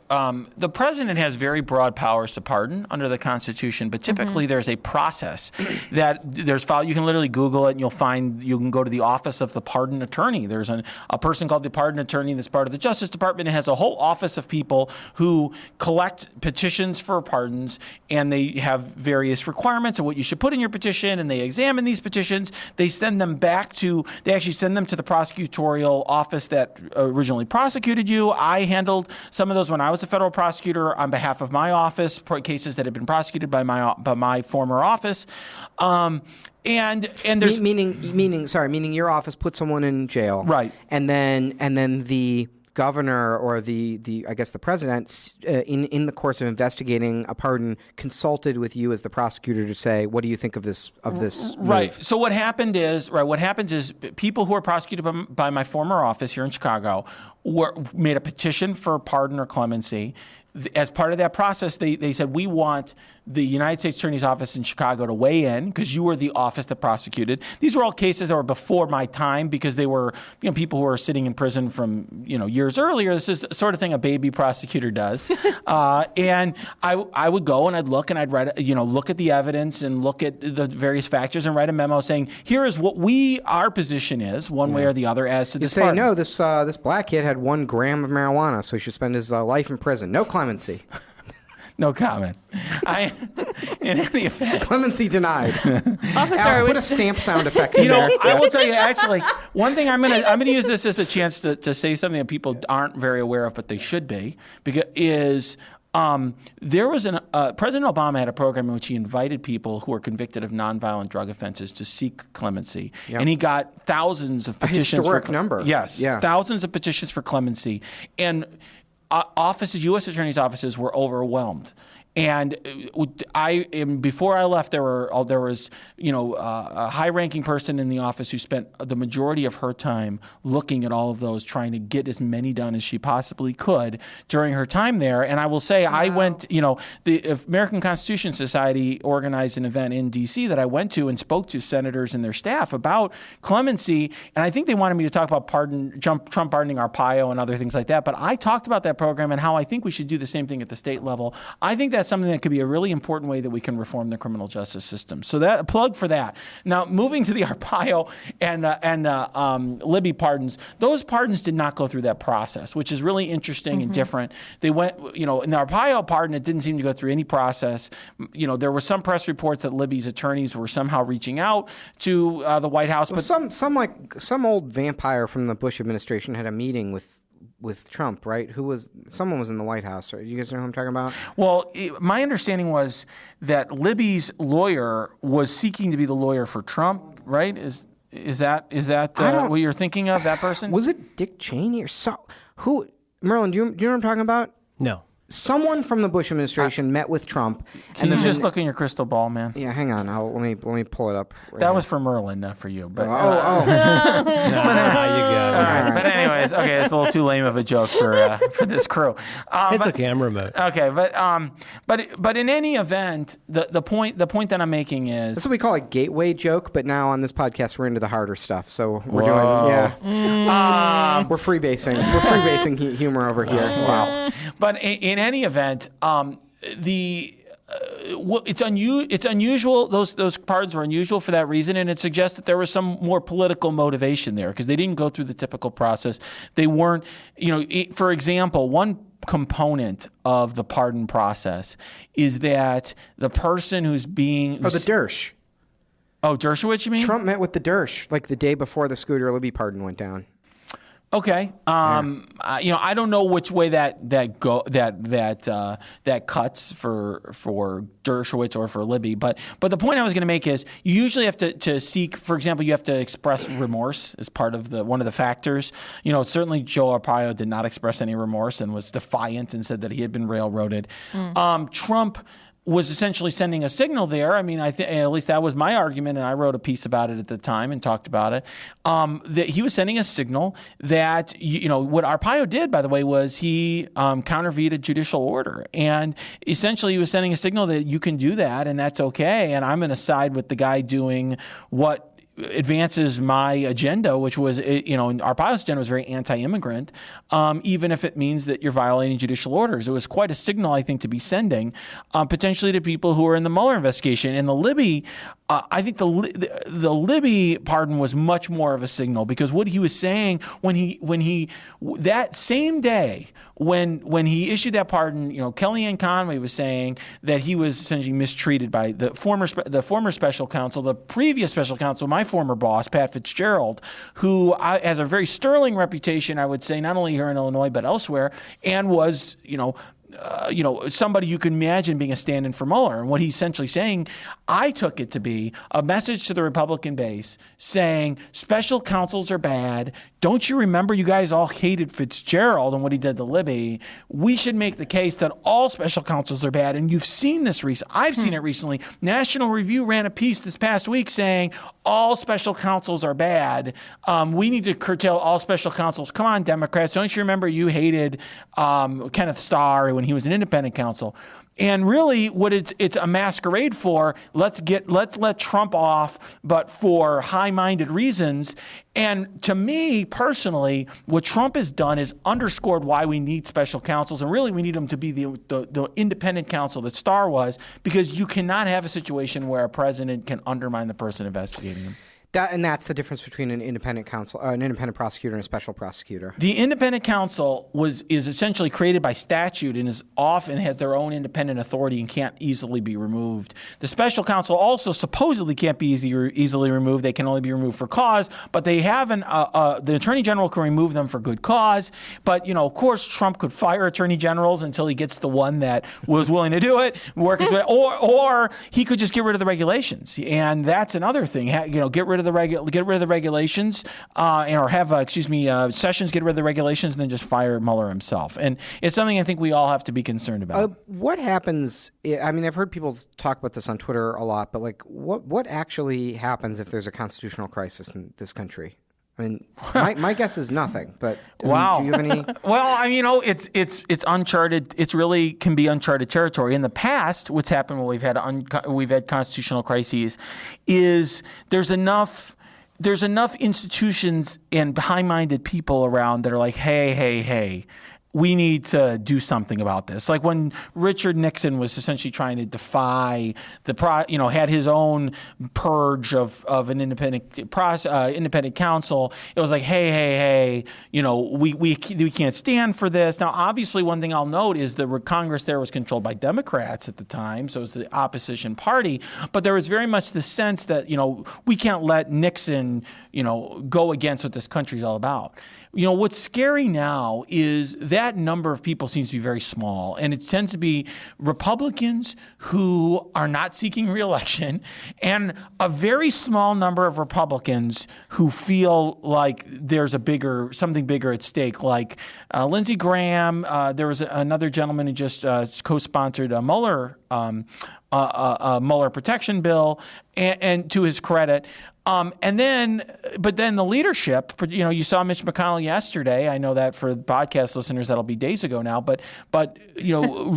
the president has very broad powers to pardon under the Constitution, but typically there's a process that you can literally Google it and you can go to the office of the pardon attorney. There's a person called the pardon attorney that's part of the Justice Department. It has a whole office of people who collect petitions for pardons, and they have various requirements of what you should put in your petition, and they examine these petitions. They send them they actually send them to the prosecutorial office that originally prosecuted you. I handled some of those when I was a federal prosecutor on behalf of my office, cases that had been prosecuted by my former office. And there's meaning your office put someone in jail, right? And then the governor or the I guess the president in the course of investigating a pardon consulted with you as the prosecutor to say, what do you think of this right move? So what happens is people who are prosecuted by my former office here in Chicago made a petition for pardon or clemency. as part of that process, they said, we want the United States Attorney's Office in Chicago to weigh in because you were the office that prosecuted. These were all cases that were before my time because they were people who were sitting in prison from years earlier. This is the sort of thing a baby prosecutor does. And I would go and I'd look and I'd write, look at the evidence and look at the various factors and write a memo saying, here is what our position is, one way or the other, as to this. You say, no, this black kid had 1 gram of marijuana, so he should spend his life in prison. No clemency. No comment. In any event, clemency denied. Officer, Alex, put a stamp sound effect in there. I will tell you, actually, one thing I'm gonna use this as a chance to say something that people aren't very aware of, but they should be, because there was President Obama had a program in which he invited people who were convicted of nonviolent drug offenses to seek clemency, and he got thousands of petitions. A historic number. Yes, thousands of petitions for clemency, and U.S. attorneys' offices were overwhelmed. And before I left, there was a high-ranking person in the office who spent the majority of her time looking at all of those, trying to get as many done as she possibly could during her time there. And I will say, I went, the American Constitution Society organized an event in D.C. that I went to and spoke to senators and their staff about clemency. And I think they wanted me to talk about Trump pardoning Arpaio and other things like that. But I talked about that program and how I think we should do the same thing at the state level. I think that's something that could be a really important way that we can reform the criminal justice system. So that a plug for that. Now, moving to the Arpaio and Libby pardons, those pardons did not go through that process, which is really interesting and different. They went, in the Arpaio pardon, it didn't seem to go through any process. There were some press reports that Libby's attorneys were somehow reaching out to the White House. But some old vampire from the Bush administration had a meeting with Trump, right? Someone was in the White House. Right? You guys know who I'm talking about? Well, my understanding was that Libby's lawyer was seeking to be the lawyer for Trump, right? Is that what you're thinking of, that person? Was it Dick Cheney or who? Merlin, do you know what I'm talking about? No. Someone from the Bush administration met with Trump. Can you just look in your crystal ball, man? Yeah, hang on. Let me pull it up. That was for Merlin, not for you. But you got it. But anyways, okay, it's a little too lame of a joke for this crew. It's okay, I'm remote. Okay, but in any event, the point that I'm making is that's what we call a gateway joke. But now on this podcast, we're into the harder stuff. So we're we're freebasing. We're freebasing humor over here. Wow. But in any event, it's unusual. Those pardons were unusual for that reason, and it suggests that there was some more political motivation there because they didn't go through the typical process. They weren't, for example, one component of the pardon process is that the person who's being the Dersh. Oh, Dershowitz, you mean? Trump met with the Dersh like the day before the Scooter Libby pardon went down. Okay. I don't know which way that cuts for Dershowitz or for Libby, but the point I was going to make is you usually have to seek, for example, you have to express remorse as part of one of the factors. Certainly Joe Arpaio did not express any remorse and was defiant and said that he had been railroaded. Trump was essentially sending a signal there. I mean, at least that was my argument, and I wrote a piece about it at the time and talked about it, that he was sending a signal that, what Arpaio did, by the way, was he countervened a judicial order. And essentially he was sending a signal that you can do that and that's okay, and I'm going to side with the guy doing what advances my agenda, which was, Arpaio's agenda was very anti-immigrant, even if it means that you're violating judicial orders. It was quite a signal, I think, to be sending potentially to people who are in the Mueller investigation. And the Libby, I think the Libby pardon was much more of a signal because what he was saying when he that same day when he issued that pardon, Kellyanne Conway was saying that he was essentially mistreated by the former special counsel, the previous special counsel, my former boss, Pat Fitzgerald, who has a very sterling reputation, I would say, not only here in Illinois but elsewhere, and was, somebody you can imagine being a stand-in for Mueller. And what he's essentially saying, I took it to be a message to the Republican base saying special counsels are bad. Don't you remember you guys all hated Fitzgerald and what he did to Libby? We should make the case that all special counsels are bad. And you've seen this recently. I've seen it recently. National Review ran a piece this past week saying all special counsels are bad. We need to curtail all special counsels. Come on, Democrats. Don't you remember you hated Kenneth Starr when when he was an independent counsel. And really, what it's a masquerade for, let's let Trump off, but for high-minded reasons. And to me, personally, what Trump has done is underscored why we need special counsels. And really, we need them to be the independent counsel that Starr was, because you cannot have a situation where a president can undermine the person investigating him. And that's the difference between an independent counsel, an independent prosecutor, and a special prosecutor. The independent counsel is essentially created by statute and is off and has their own independent authority and can't easily be removed. The special counsel also supposedly can't be easily removed. They can only be removed for cause, but they have the attorney general can remove them for good cause. But of course, Trump could fire attorney generals until he gets the one that was willing to do it, work his way, or he could just get rid of the regulations, and that's another thing. Get rid of the regulations, or have Sessions get rid of the regulations and then just fire Mueller himself. And it's something I think we all have to be concerned about. What happens? I mean, I've heard people talk about this on Twitter a lot, but what actually happens if there's a constitutional crisis in this country? I mean, my guess is nothing. But wow, do you have any? Well, it's uncharted. It's really can be uncharted territory. In the past, what's happened when we've had constitutional crises, is there's enough institutions and high-minded people around that are like, hey. We need to do something about this. Like when Richard Nixon was essentially trying to defy had his own purge of an independent counsel. It was like, hey, we can't stand for this. Now, obviously, one thing I'll note is the Congress there was controlled by Democrats at the time, so it was the opposition party. But there was very much the sense that we can't let Nixon go against what this country's all about. What's scary now is that number of people seems to be very small, and it tends to be Republicans who are not seeking re-election and a very small number of Republicans who feel like there's something bigger at stake, like Lindsey Graham. There was another gentleman who just co-sponsored a Mueller protection bill, and to his credit. But then the leadership, you saw Mitch McConnell yesterday. I know that for podcast listeners, that'll be days ago now. But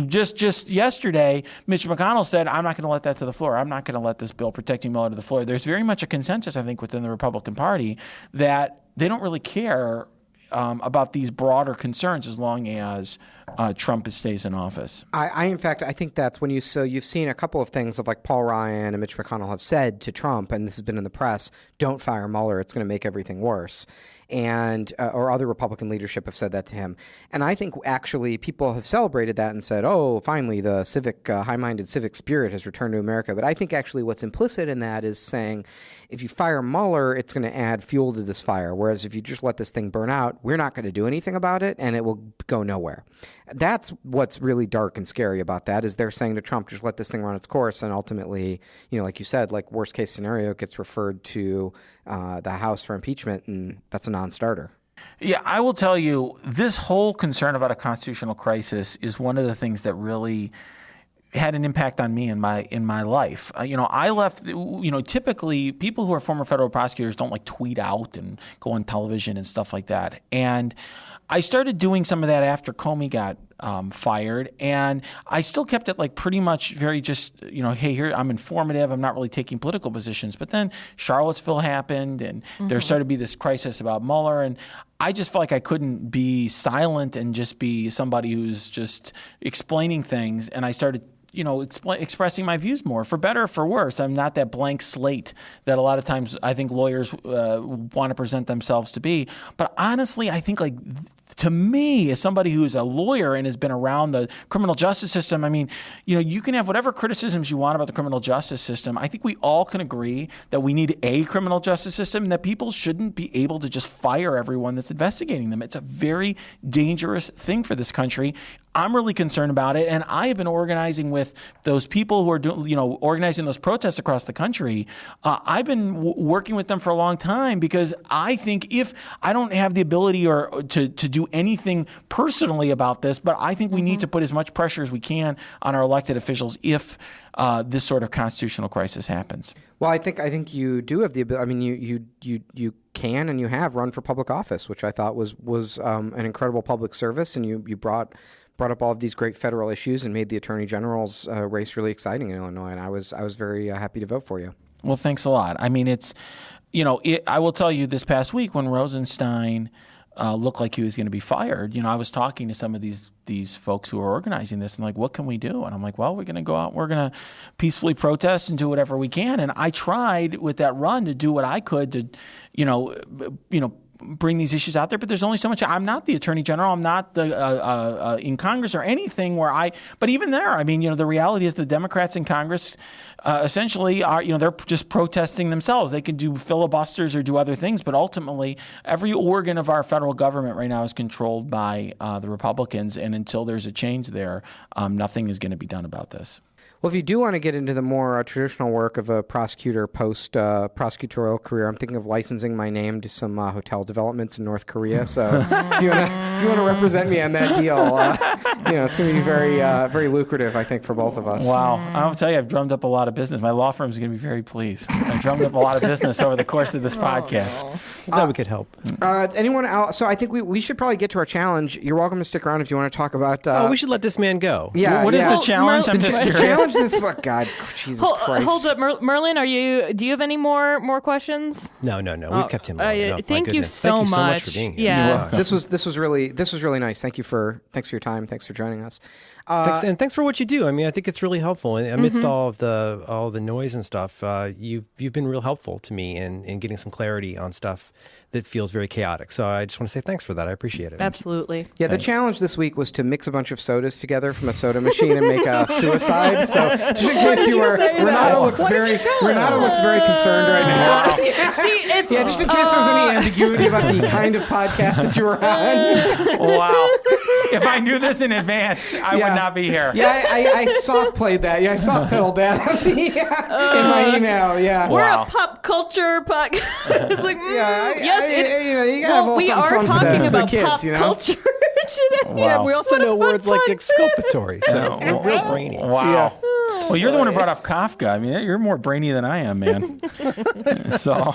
just yesterday, Mitch McConnell said, I'm not going to let that to the floor. I'm not going to let this bill protecting Mueller to the floor. There's very much a consensus, I think, within the Republican Party that they don't really care about these broader concerns as long as Trump stays in office. In fact, I think that's when you've seen a couple of things of like Paul Ryan and Mitch McConnell have said to Trump, and this has been in the press, don't fire Mueller, it's going to make everything worse. And or other Republican leadership have said that to him. And I think actually people have celebrated that and said, oh, finally the high-minded civic spirit has returned to America. But I think actually what's implicit in that is saying if you fire Mueller, it's going to add fuel to this fire. Whereas if you just let this thing burn out, we're not going to do anything about it and it will go nowhere. That's what's really dark and scary about that, is they're saying to Trump, just let this thing run its course. And ultimately, like you said, like worst case scenario, it gets referred to the House for impeachment, and that's a non-starter. Yeah, I will tell you, this whole concern about a constitutional crisis is one of the things that really had an impact on me in my life. I left. Typically, people who are former federal prosecutors don't tweet out and go on television and stuff like that. And I started doing some of that after Comey got fired, and I still kept it pretty much very just, hey, here, I'm informative. I'm not really taking political positions. But then Charlottesville happened, and there started to be this crisis about Mueller, and I just felt like I couldn't be silent and just be somebody who's just explaining things, and I started expressing my views more, for better or for worse. I'm not that blank slate that a lot of times I think lawyers want to present themselves to be. But honestly, I think to me, as somebody who's a lawyer and has been around the criminal justice system, I mean, you can have whatever criticisms you want about the criminal justice system. I think we all can agree that we need a criminal justice system and that people shouldn't be able to just fire everyone that's investigating them. It's a very dangerous thing for this country. I'm really concerned about it, and I have been organizing with those people who are organizing those protests across the country. I've been working with them for a long time because I think if I don't have the ability or to do anything personally about this, but I think we need to put as much pressure as we can on our elected officials if this sort of constitutional crisis happens. Well, I think you do have the ability. I mean, you can and you have run for public office, which I thought was an incredible public service, and you brought brought up all of these great federal issues and made the Attorney General's race really exciting in Illinois. And I was very happy to vote for you. Well, thanks a lot. I mean, it's, I will tell you this past week when Rosenstein looked like he was going to be fired, I was talking to some of these folks who are organizing this and like, what can we do? And I'm like, well, we're going to go out, we're going to peacefully protest and do whatever we can. And I tried with that run to do what I could to, bring these issues out there, but there's only so much. I'm not the Attorney General. I'm not the in Congress or anything but even there, I mean, the reality is the Democrats in Congress essentially are, they're just protesting themselves. They can do filibusters or do other things, but ultimately every organ of our federal government right now is controlled by the Republicans. And until there's a change there, nothing is going to be done about this. Well, if you do want to get into the more traditional work of a prosecutor post prosecutorial career, I'm thinking of licensing my name to some hotel developments in North Korea. So if you want to represent me on that deal, it's going to be very very lucrative, I think, for both of us. Wow, I'll tell you, I've drummed up a lot of business. My law firm is going to be very pleased. I drummed up a lot of business over the course of this podcast. Glad we could help. Anyone else? So I think we should probably get to our challenge. You're welcome to stick around if you want to talk about. We should let this man go. Yeah. What is the challenge? I'm just curious. Challenge this. What God, Jesus Christ! Hold up, Merlin. Do you have any more questions? No. We've kept him long enough. Thank you so much. Thank you so much for being here. Yeah. This was really nice. Thanks for your time. Thanks for joining us. Thanks for what you do. I mean, I think it's really helpful. And amidst all the noise and stuff, you've been real helpful to me in getting some clarity on stuff that feels very chaotic. So I just want to say thanks for that. I appreciate it. Absolutely. Yeah, the challenge this week was to mix a bunch of sodas together from a soda machine and make a suicide. So just in case Renato looks very concerned right now. Just in case there was any ambiguity about the kind of podcast that you were on. Wow. If I knew this in advance, I would not be here. Yeah, I soft played that. Yeah, I soft pedaled that in my email. Yeah, we're a pop culture podcast. It's like, you gotta have we are fun talking for about kids, pop culture today. Wow. Yeah, we also know words like exculpatory, so we're real brainy. Wow. Yeah. Well, you're the one who brought up Kafka. I mean, you're more brainy than I am, man. So,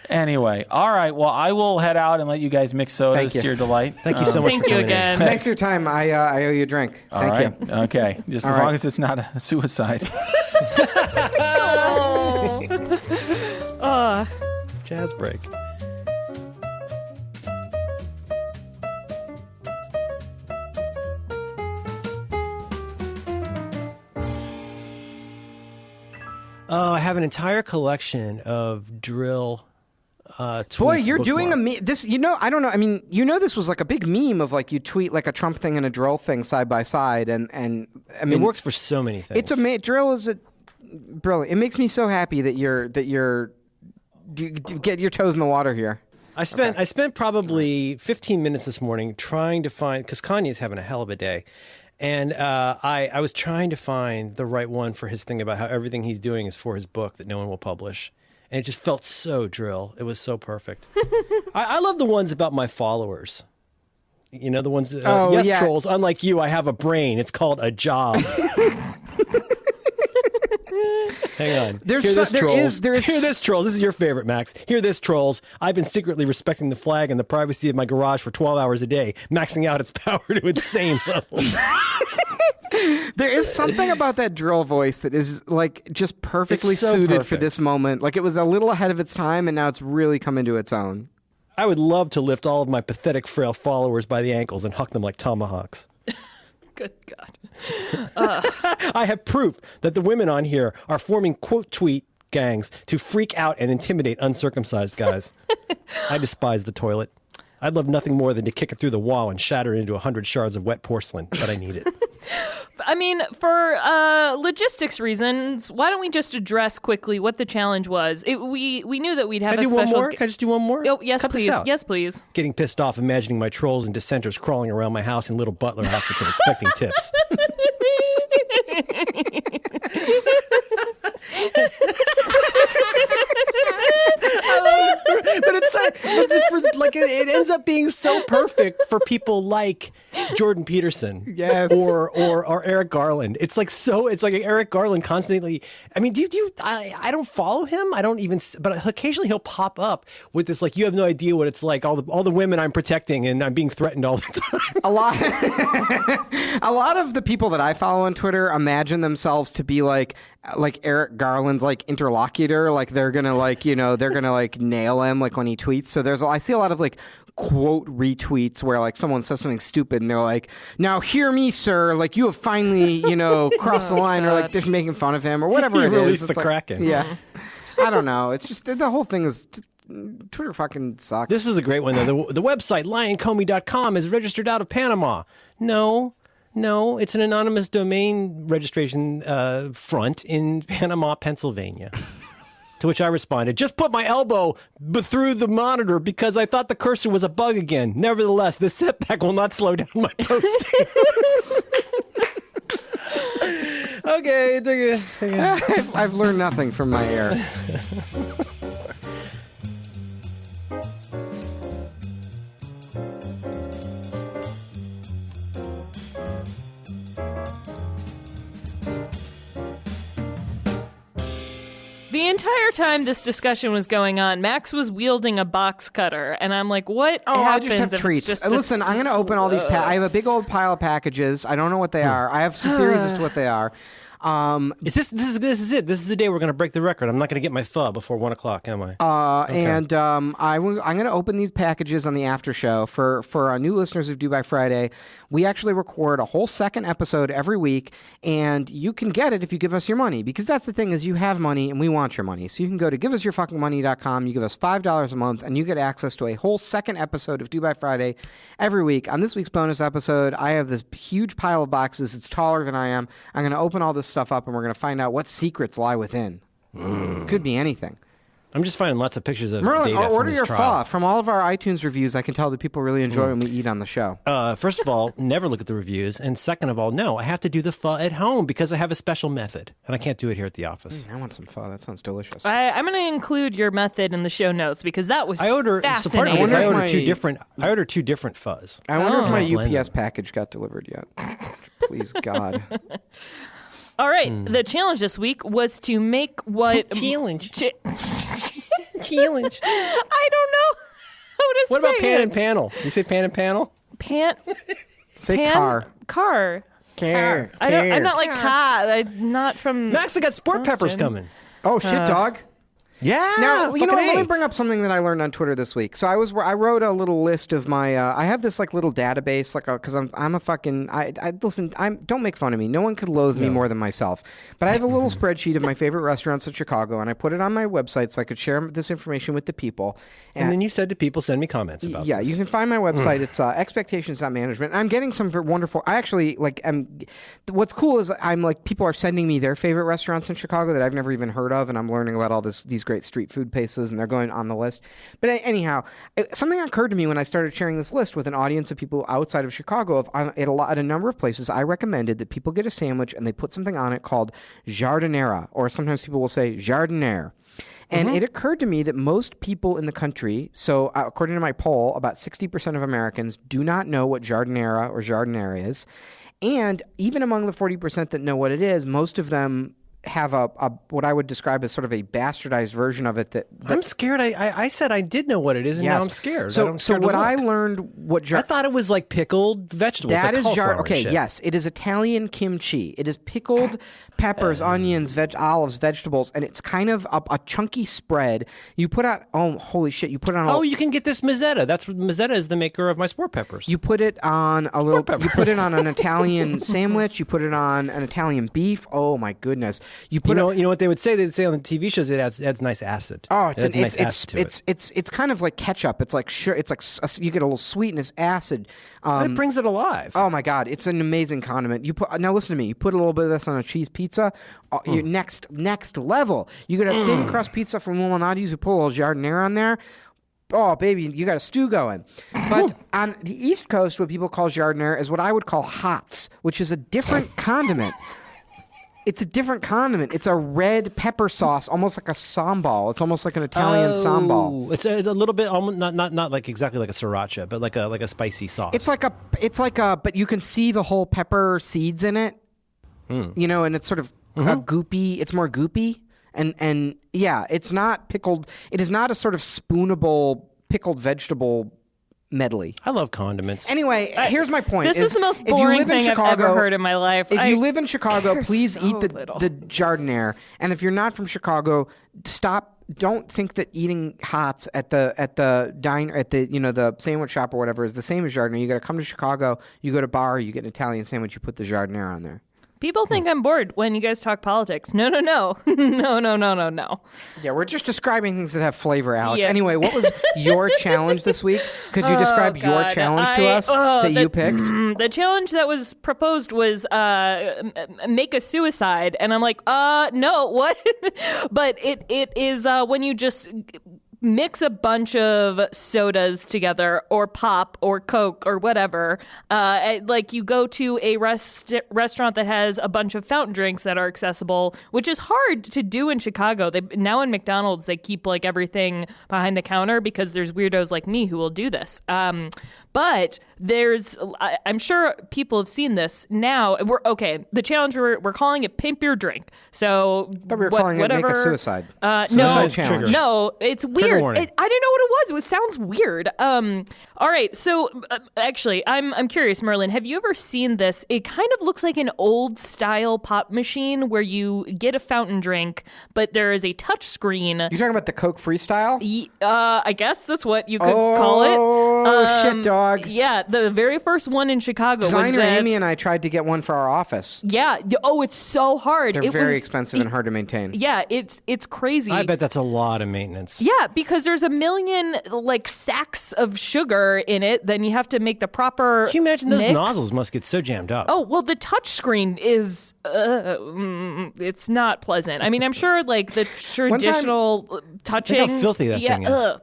anyway, all right. Well, I will head out and let you guys mix sodas to your delight. Thank you so much. Thank for you coming in. in. Thanks for your time. I owe you a drink. Thank you. Okay. Just as long as it's not a suicide. Jazz break. Oh, I have an entire collection of drill tweets. Boy, you're doing this. I don't know. I mean, this was like a big meme of like you tweet like a Trump thing and a drill thing side by side, and I mean, it works for so many things. Drill is brilliant. It makes me so happy that you get your toes in the water here. I spent probably 15 minutes this morning trying to find, because Kanye's having a hell of a day. And I was trying to find the right one for his thing about how everything he's doing is for his book that no one will publish. And it just felt so drill. It was so perfect. I love the ones about my followers. The ones, trolls, unlike you, I have a brain. It's called a job. Hang on. Hear this, trolls. This is your favorite, Max. Hear this, trolls. I've been secretly respecting the flag and the privacy of my garage for 12 hours a day, maxing out its power to insane levels. There is something about that drill voice that is like just perfectly suited for this moment. Like it was a little ahead of its time, and now it's really come into its own. I would love to lift all of my pathetic, frail followers by the ankles and huck them like tomahawks. Good God. I have proof that the women on here are forming quote tweet gangs to freak out and intimidate uncircumcised guys. I despise the toilet. I'd love nothing more than to kick it through the wall and shatter it into 100 shards of wet porcelain, but I need it. I mean, for logistics reasons, why don't we just address quickly what the challenge was? We knew that we'd have Can I a do special... one more? Can I just do one more? Oh, yes, Cut please. this out. Yes, please. Getting pissed off imagining my trolls and dissenters crawling around my house in little butler outfits and expecting tips. I love it. But it's it ends up being so perfect for people like Jordan Peterson, yes, or Eric Garland. It's like Eric Garland constantly. I mean, I don't follow him. I don't even, but occasionally he'll pop up with this like, you have no idea what it's like. All the women I'm protecting and I'm being threatened all the time. A lot of the people that I follow on Twitter imagine themselves to be like Eric Garland's like interlocutor, like they're gonna nail him like when he tweets. So I see a lot of like quote retweets where like someone says something stupid and they're like, "Now hear me, sir, like you have finally crossed the line," or like they're making fun of him or whatever it is. Release the like, Kraken. Yeah, I don't know. It's just the whole thing is. Twitter fucking sucks. This is a great one though. The website lioncomey.com is registered out of Panama. No, it's an anonymous domain registration front in Panama, Pennsylvania. To which I responded, just put my elbow through the monitor because I thought the cursor was a bug again. Nevertheless, this setback will not slow down my posting. Okay. I've learned nothing from my error. The entire time this discussion was going on, Max was wielding a box cutter, and I'm like, what happens I just have if treats. it's just Listen, I'm going to open all these I have a big old pile of packages. I don't know what they are. I have some theories as to what they are. This is it. This is the day we're going to break the record. I'm not going to get my pho before 1 o'clock, am I? Okay. And I'm going to open these packages on the after show for our new listeners of Do by Friday. We actually record a whole second episode every week, and you can get it if you give us your money, because that's the thing is you have money and we want your money. So you can go to giveusyourfuckingmoney.com. You give us $5 a month, and you get access to a whole second episode of Do by Friday every week. On this week's bonus episode, I have this huge pile of boxes. It's taller than I am. I'm going to open all this stuff up, and we're going to find out what secrets lie within. Could be anything. I'm just finding lots of pictures of Merlin, data order from your this trial. pho. From all of our iTunes reviews, I can tell that people really enjoy when we eat on the show. First of all, never look at the reviews. And second of all, no, I have to do the pho at home because I have a special method. And I can't do it here at the office. I want some pho. That sounds delicious. I'm going to include your method in the show notes because that was fascinating. So part of it is I order two different phos. I wonder if my UPS package got delivered yet. Please, God. All right. The challenge this week was to make what... Challenge. Challenge. I don't know how to say What about pan it. and panel? You say pan and panel? Say car. Car. Care. I'm not like car. I'm not from... Max, I got sport peppers coming. Oh, shit, dog. Yeah. Now, you know what, fucking let me A. bring up something that I learned on Twitter this week. So I wrote a little list of my, I have this like little database, like, because I'm a fucking, listen, don't make fun of me. No one could loathe me more than myself. But I have a little spreadsheet of my favorite restaurants in Chicago, and I put it on my website so I could share this information with the people. And then you said to people, send me comments about this. Yeah, you can find my website. It's expectations.management. I'm getting some wonderful, I actually, like, what's cool is I'm like, people are sending me their favorite restaurants in Chicago that I've never even heard of, and I'm learning about all these great street food places, and they're going on the list. But anyhow, something occurred to me when I started sharing this list with an audience of people outside of Chicago. At a number of places, I recommended that people get a sandwich and they put something on it called jardinera, or sometimes people will say jardiniere. And it occurred to me that most people in the country, so according to my poll, about 60% of Americans do not know what jardinera or jardiniere is. And even among the 40% that know what it is, most of them have a what I would describe as sort of a bastardized version of it. That I'm scared. I said I did know what it is, and now I'm scared. So I'm scared what to I look. learned, I thought it was like pickled vegetables. That like is cauliflower okay, and shit. yes, it is Italian kimchi. It is pickled peppers, onions, olives, vegetables, and it's kind of a chunky spread. You put out, oh, holy shit, you put it on. Oh, you can get this Mazzetta. Mazzetta is the maker of my sport peppers. You put it on a little. You put it on an Italian sandwich. You put it on an Italian beef. Oh my goodness! You know what they would say? They'd say on the TV shows it adds nice acid. Oh, it's kind of like ketchup. It's like you get a little sweetness, acid. It brings it alive. Oh my God, it's an amazing condiment. Now listen to me. You put a little bit of this on a cheese pizza. Your next level. You get a thin crust pizza from Mulinati's. You put a little jardiniere on there. Oh, baby, you got a stew going. But on the East Coast, what people call jardiniere is what I would call hots, which is a different condiment. It's a different condiment. It's a red pepper sauce, almost like a sambal. It's almost like an Italian sambal. It's a little bit almost not like exactly like a sriracha, but like a spicy sauce. It's like a, but you can see the whole pepper seeds in it. You know, and it's sort of goopy. It's more goopy, and yeah, it's not pickled. It is not a sort of spoonable pickled vegetable medley. I love condiments. Anyway, here's my point. This is the most boring thing I've ever heard in my life. If you live in Chicago, please eat the little. jardiniere. And if you're not from Chicago, don't think that eating hots at the diner at the the sandwich shop or whatever is the same as jardiniere. You got to come to Chicago. You go to bar. You get an Italian sandwich. You put the jardiniere on there. People think I'm bored when you guys talk politics. No. No. Yeah, we're just describing things that have flavor, Alex. Yeah. Anyway, what was your challenge this week? Could you describe your challenge to us that you picked? The challenge that was proposed was make a suicide. And I'm like, no, what? But it is when you just mix a bunch of sodas together or pop or Coke or whatever. Like you go to a restaurant that has a bunch of fountain drinks that are accessible, which is hard to do in Chicago. Now in McDonald's, they keep like everything behind the counter because there's weirdos like me who will do this. But I'm sure people have seen this now. The challenge, we're calling it Pimp Your Drink. So I thought we were calling it Make a Suicide. Suicide challenge. No, it's weird. I didn't know what it was. It sounds weird. All right. So actually, I'm curious, Merlin, have you ever seen this? It kind of looks like an old style pop machine where you get a fountain drink, but there is a touch screen. You're talking about the Coke Freestyle? I guess that's what you could call it. Oh, shit, dog. Yeah, the very first one in Chicago Designer was that, Amy and I tried to get one for our office. Yeah. Oh, it's so hard. They're very expensive and hard to maintain. Yeah, it's crazy. I bet that's a lot of maintenance. Yeah, because there's a million like sacks of sugar in it. Then you have to make the proper. Can you imagine those mix. Nozzles must get so jammed up? Oh well, the touch screen is it's not pleasant. I mean, I'm sure like the traditional touching. Look how filthy that thing is.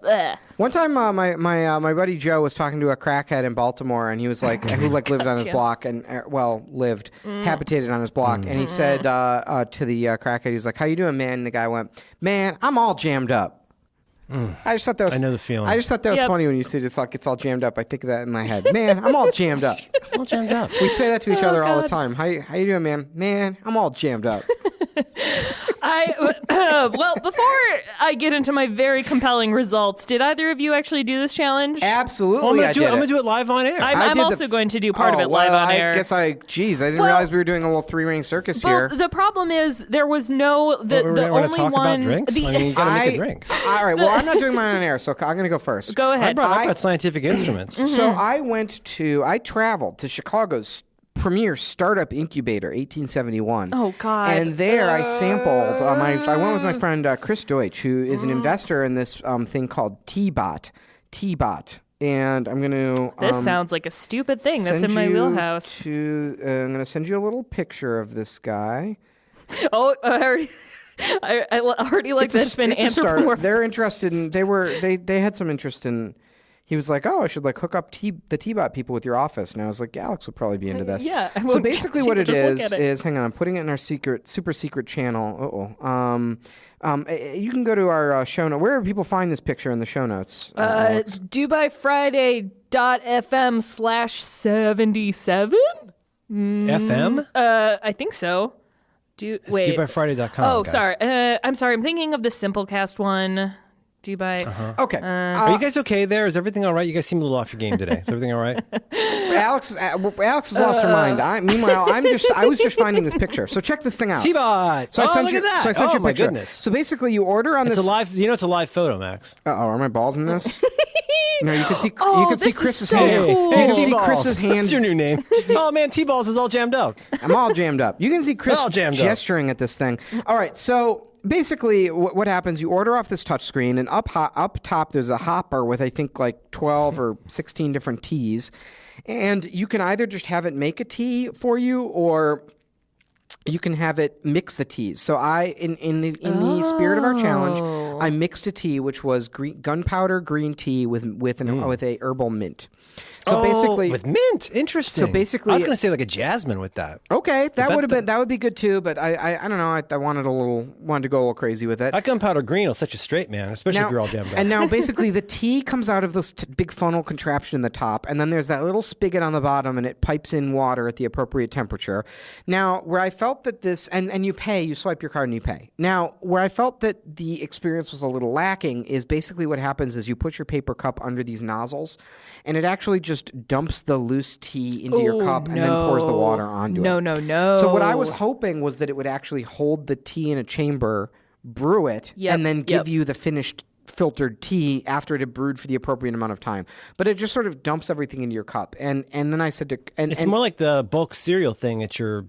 One time, my buddy Joe was talking to a crackhead in Baltimore, and he was like, who like lived on his block and habitated on his block, and he said to the crackhead, he was like, "How you doing, man?" And the guy went, "Man, I'm all jammed up." I just thought that was. I know the feeling. I just thought that was funny when you said it's all jammed up. I think of that in my head. Man, I'm all jammed up. I'm all jammed up. We say that to each other all the time. How you doing, man? Man, I'm all jammed up. Well, before I get into my very compelling results, did either of you actually do this challenge? Absolutely, I'm gonna do it live on air. I'm also going to do part of it live on air. I didn't realize we were doing a little three-ring circus here. The problem is there was no the only talk one. about drinks. I mean, you gotta make a drink. All right. Well, I'm not doing mine on air, so I'm gonna go first. Go ahead. I brought scientific instruments. So I traveled to Chicago's premier startup incubator, 1871. Oh God! And there I sampled. I went with my friend Chris Deutsch, who is an investor in this thing called T-Bot. And I'm going to. This sounds like a stupid thing that's in my wheelhouse. I'm going to send you a little picture of this guy. Oh, I already like that it's been anthropomorphized. They're interested in. They had some interest in. He was like, "Oh, I should like hook up the T-Bot people with your office." And I was like, Alex would probably be into this. Yeah. So basically, what it is, hang on, I'm putting it in our super secret channel. You can go to our show note. Where do people find this picture in the show notes? DoByFriday.fm/77. FM? I think so. It's wait. DoByFriday.com. Oh, guys. sorry. I'm sorry. I'm thinking of the Simplecast one. Okay. Are you guys okay there? Is everything all right? You guys seem a little off your game today. Is everything all right? Alex has lost her mind. Meanwhile, I was just finding this picture. So check this thing out. T-Bot. So I sent look you, at that. So I sent you a my picture. goodness. So basically, you order on It's this. a live. It's a live photo, Max. Are my balls in this? No, you can see. Oh, you can see this is Chris's so hand. cool. You can see T-balls. Chris's hand. That's your new name. Oh man, T-balls is all jammed up. I'm all jammed up. You can see Chris all jammed up. gesturing at this thing. All right, so basically what happens, you order off this touchscreen, and up top there's a hopper with I think like 12 or 16 different teas, and you can either just have it make a tea for you, or you can have it mix the teas. So in the spirit of our challenge, I mixed a tea which was gunpowder green tea with a herbal mint. So basically, with mint, interesting. So basically, I was going to say like a jasmine with that. Okay, that would be good too. But I don't know. I wanted to go a little crazy with it. That gunpowder green will set you straight, man. Especially if you're all damned up. And now basically the tea comes out of this big funnel contraption in the top, and then there's that little spigot on the bottom, and it pipes in water at the appropriate temperature. Now, where I felt that this and you swipe your card and you pay. Now, where I felt that the experience was a little lacking is basically what happens is you put your paper cup under these nozzles, and it actually just dumps the loose tea into your cup and then pours the water onto it. No. So what I was hoping was that it would actually hold the tea in a chamber, brew it, and then give you the finished filtered tea after it had brewed for the appropriate amount of time. But it just sort of dumps everything into your cup. And then I said to it's more like the bulk cereal thing at your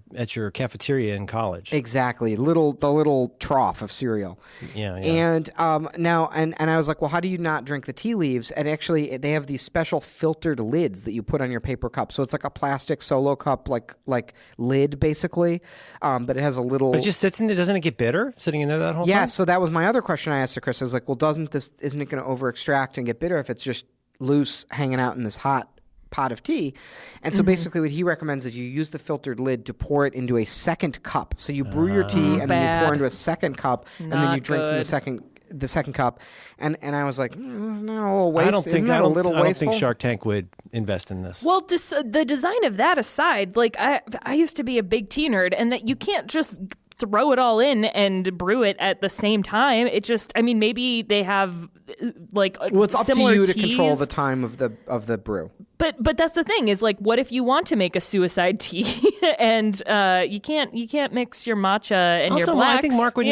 cafeteria in college. Exactly. The little trough of cereal. Yeah. And now I was like, well, how do you not drink the tea leaves? And actually they have these special filtered lids that you put on your paper cup. So it's like a plastic Solo cup like lid basically. But it has a little But it just sits in there, doesn't it get bitter sitting in there that whole time? Yeah, so that was my other question I asked to Chris. I was like, well, isn't it going to over extract and get bitter if it's just loose hanging out in this hot pot of tea? And so basically what he recommends is you use the filtered lid to pour it into a second cup. So you brew your tea and then you pour into a second cup and then you drink from the second cup. And I was like, isn't that a little waste? I don't think Shark Tank would invest in this. Well, the design of that aside, like I used to be a big tea nerd, and that you can't just throw it all in and brew it at the same time. It just, I mean, maybe they have like it's up to you teas. to control the time of the brew. But that's the thing is, like, what if you want to make a suicide tea and you can't mix your matcha and also, your blacks? I think Mark would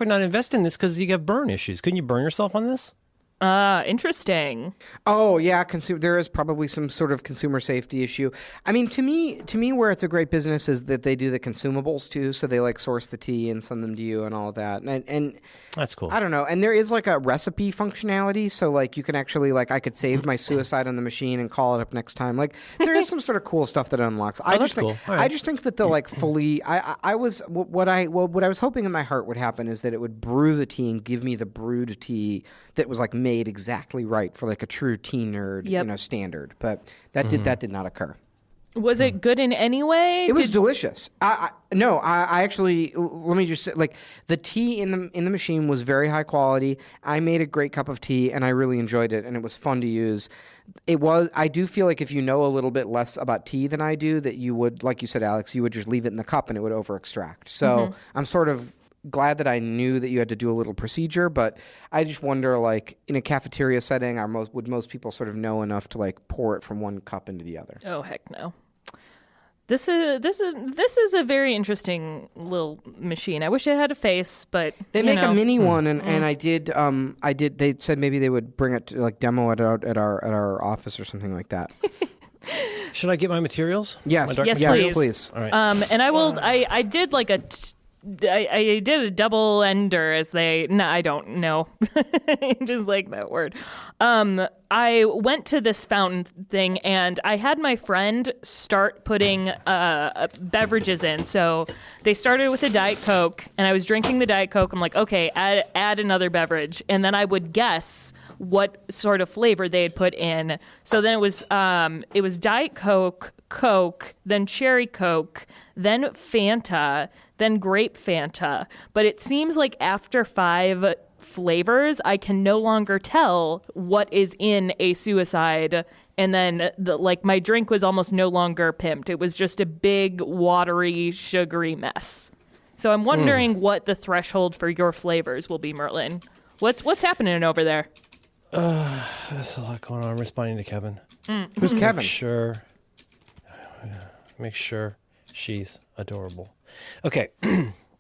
not invest in this because you have burn issues. Couldn't you burn yourself on this? Interesting. Oh yeah, there is probably some sort of consumer safety issue. I mean, to me, where it's a great business is that they do the consumables too. So they like source the tea and send them to you and all of that. And that's cool. I don't know. And there is like a recipe functionality, so like you can actually I could save my suicide on the machine and call it up next time. Like there is some sort of cool stuff that it unlocks. I just think that the like fully. What I was hoping in my heart would happen is that it would brew the tea and give me the brewed tea that was like made exactly right for like a true tea nerd, standard. But that did not occur. Was it good in any way? It was delicious. I actually, let me just say, like, the tea in the machine was very high quality. I made a great cup of tea and I really enjoyed it and it was fun to use. I do feel like if you know a little bit less about tea than I do, that you would, like you said, Alex, you would just leave it in the cup and it would over extract. So I'm sort of glad that I knew that you had to do a little procedure, but I just wonder, like, in a cafeteria setting, would most people sort of know enough to like pour it from one cup into the other? Oh heck no. This is a very interesting little machine. I wish it had a face, but they make a mini one, and I did. They said maybe they would bring it to like demo it out at our office or something like that. Should I get my materials? Yes, please. All right. And I will. I did like a. I did a double ender I don't know. I just like that word. I went to this fountain thing and I had my friend start putting beverages in. So they started with a Diet Coke and I was drinking the Diet Coke. I'm like, okay, add another beverage. And then I would guess what sort of flavor they had put in. So then it was Diet Coke, Coke, then Cherry Coke, then Fanta, then grape Fanta. But it seems like after 5 flavors, I can no longer tell what is in a suicide. And then my drink was almost no longer pimped. It was just a big, watery, sugary mess. So I'm wondering what the threshold for your flavors will be, Merlin. What's happening over there? There's a lot going on. I'm responding to Kevin. Who's Kevin? Make sure she's adorable. Okay.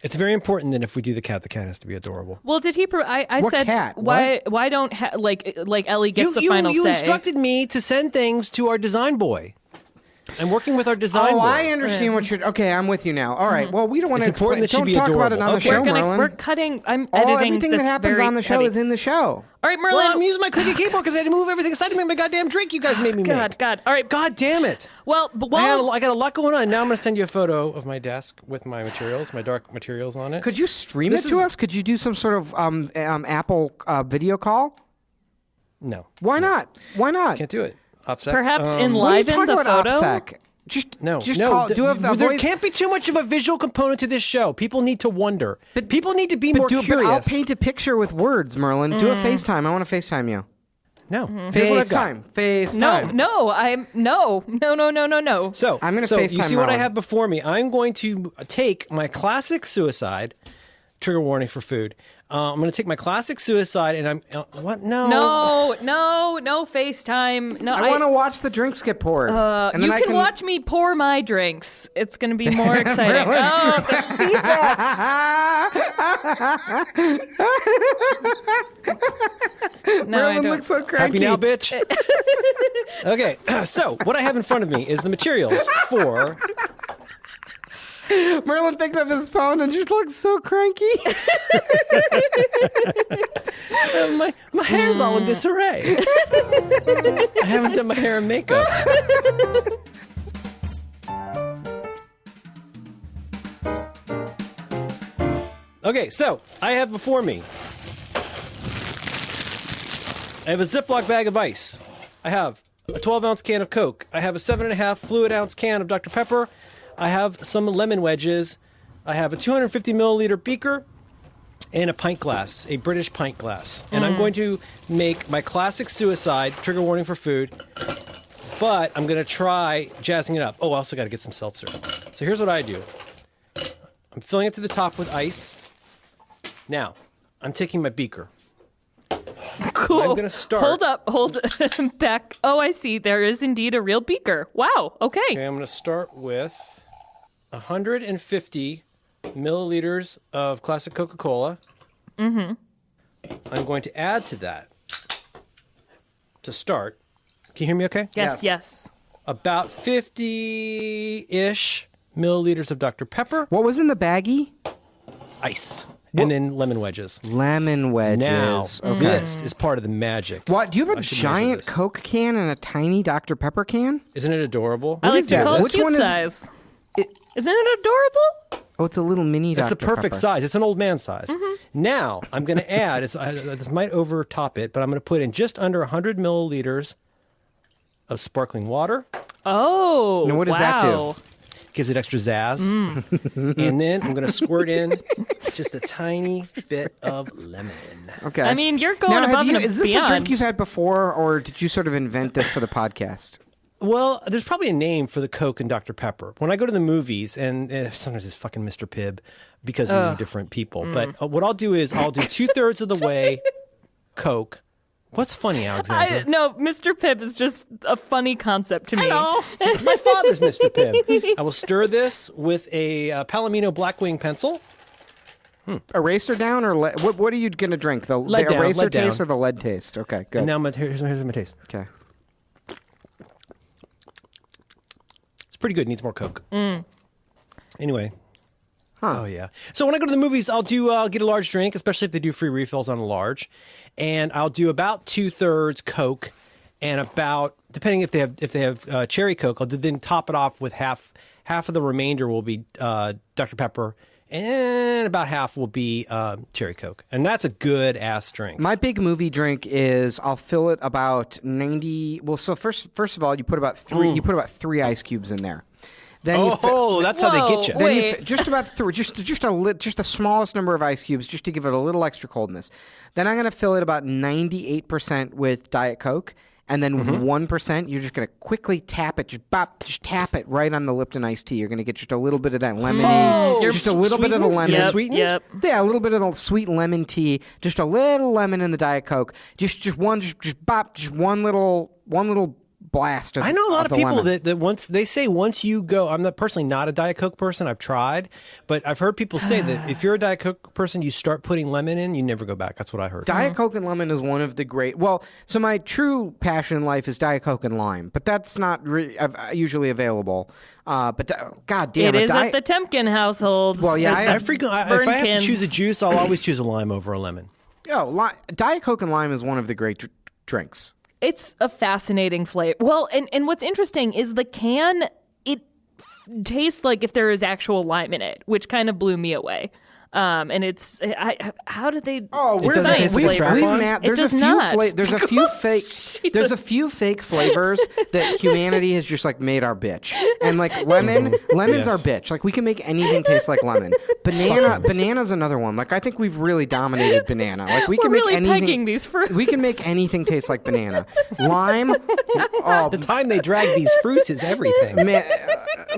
It's very important that if we do the cat has to be adorable. Well, did he? I what said, cat? why don't like Ellie gets the final say? You instructed me to send things to our design boy. I'm working with our design Oh, board. I understand what you're. Okay, I'm with you now. All right. Well, we don't want to. It's important that she Don't be talk about it adorable. on the Okay. show, Merlin. We're cutting. I'm editing Everything this that happens very on the show heavy. is in the show. All right, Merlin. Well, I'm using my clicky keyboard because I had to move everything aside to make my goddamn drink you guys made me make. God. All right. God damn it. Well, but I while got a lot going on. Now I'm going to send you a photo of my desk with my materials, my dark materials on it. Could you stream This it to is- us? Could you do some sort of Apple video call? No. Why not? Why not? Can't do it. OPSEC. perhaps What are you enliven talking the about, photo. OPSEC? Just No, call, do a there voice. can't be too much of a visual component to this show. People need to wonder. But people need to be more But curious. I'll paint a picture with words, Merlin. Do a FaceTime. I want to FaceTime you. No, here's what I've got. FaceTime. No. So I'm gonna so you FaceTime see what I Merlin. have before me. I'm going to take my classic suicide. Trigger warning for food. I'm going to take my classic suicide, and I'm what? No, No FaceTime. No, I want to watch the drinks get poured. And you then can watch me pour my drinks. It's going to be more exciting. No, I Merlin don't. looks so cranky. Happy now, bitch. Okay, so what I have in front of me is the materials for. Merlin picked up his phone and just looked so cranky. My hair's all in disarray. I haven't done my hair and makeup. Okay, so I have before me. I have a Ziploc bag of ice. I have a 12-ounce can of Coke. I have a 7.5 fluid ounce can of Dr. Pepper. I have some lemon wedges. I have a 250 milliliter beaker and a pint glass, a British pint glass. And I'm going to make my classic suicide, trigger warning for food, but I'm going to try jazzing it up. Oh, I also got to get some seltzer. So here's what I do. I'm filling it to the top with ice. Now, I'm taking my beaker. Cool. I'm gonna start. Hold back. Oh, I see. There is indeed a real beaker. Wow. Okay. Okay, I'm going to start with 150 milliliters of classic Coca-Cola. Mm-hmm. I'm going to add to that, to start. Can you hear me okay? Yes. About 50-ish milliliters of Dr. Pepper. What was in the baggie? Ice. And then lemon wedges. Lemon wedges. Now, Okay. this is part of the magic. What? Do you have a I should measure giant this. Coke can and a tiny Dr. Pepper can? Isn't it adorable? I like is to that? call it Which cute one is- size. It- Isn't it adorable? Oh, it's a little mini It's Dr. the perfect Pepper. size. It's an old man size. Now, I'm going to add, this might overtop it, but I'm going to put in just under 100 milliliters of sparkling water. Oh. Now, what does that do? wow. Gives it extra zazz. And then I'm going to squirt in just a tiny bit of lemon. Okay. I mean, you're going now, above and is this beyond. a drink you've had before, or did you sort of invent this for the podcast? Well, there's probably a name for the Coke and Dr. Pepper. When I go to the movies, and sometimes it's fucking Mr. Pibb because these are different people. But what I'll do is I'll do 2/3 of the way Coke. What's funny, Alexandra? No, Mr. Pibb is just a funny concept to me. Hello, my father's Mr. Pibb. I will stir this with a Palomino Blackwing pencil. Eraser down, or what are you going to drink? The Lead down, eraser lead down. taste or the lead taste? Okay, good. And now here's my taste. Okay. It's pretty good. It needs more Coke. Anyway. Huh. Oh, yeah. So when I go to the movies, I'll get a large drink, especially if they do free refills on a large. And I'll do about 2/3 Coke and about, depending if they have cherry Coke, I'll then top it off with half of the remainder will be Dr. Pepper, and about half will be cherry Coke. And that's a good ass drink. My big movie drink is I'll fill it about 90. Well, so first of all, you put about three ice cubes in there. Then That's how they get you. Then Wait. just about three, just the smallest number of ice cubes, just to give it a little extra coldness. Then I'm going to fill it about 98% with Diet Coke, and then 1% you're just going to quickly tap it, just tap it right on the Lipton iced tea. You're going to get just a little bit of that lemony, just a little bit of the sweetened? lemon. Is it Yep, sweetened? yep. Yeah, a little bit of the sweet lemon tea, just a little lemon in the Diet Coke, just one little blast. I know a lot of the people lemon. that once you go, I'm not personally not a Diet Coke person. I've tried, but I've heard people say that if you're a Diet Coke person, you start putting lemon in, you never go back. That's what I heard. Diet Coke and lemon is one of the great. Well, so my true passion in life is Diet Coke and lime, but that's not usually available. But God damn It it, is at the Temkin household. Well, yeah, I frequently, if I have to choose a juice, I'll always choose a lime over a lemon. Diet Coke and lime is one of the great drinks. It's a fascinating flavor. Well, and what's interesting is the can, it tastes like if there is actual lime in it, which kind of blew me away. And it's how did they? Oh, we're science flavor. There's a few fake. There's a few fake flavors that humanity has just like made our bitch. And like lemons Yes. are bitch. Like we can make anything taste like lemon. Banana's another one. Like I think we've really dominated banana. Like we can We're make really anything. pegging these fruits. We can make anything taste like banana. Lime. Oh, The time they drag these fruits is everything. man,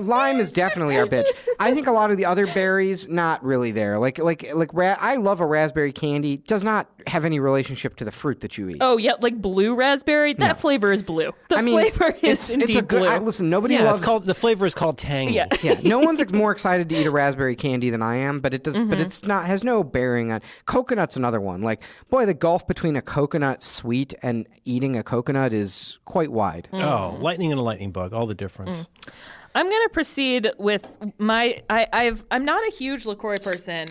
lime is definitely our bitch. I think a lot of the other berries not really there. I love a raspberry candy. Does not have any relationship to the fruit that you eat. Oh yeah, like blue raspberry. That flavor is blue. The flavor is indeed it's a good. blue. Listen, nobody Yeah, loves. the flavor is called tangy. Yeah. Yeah, no one's more excited to eat a raspberry candy than I am, but it does. But it's not has no bearing on coconut's another one. Like boy, the gulf between a coconut sweet and eating a coconut is quite wide. Oh, lightning and a lightning bug, all the difference. I'm going to proceed with my. I'm not a huge LaCroix person,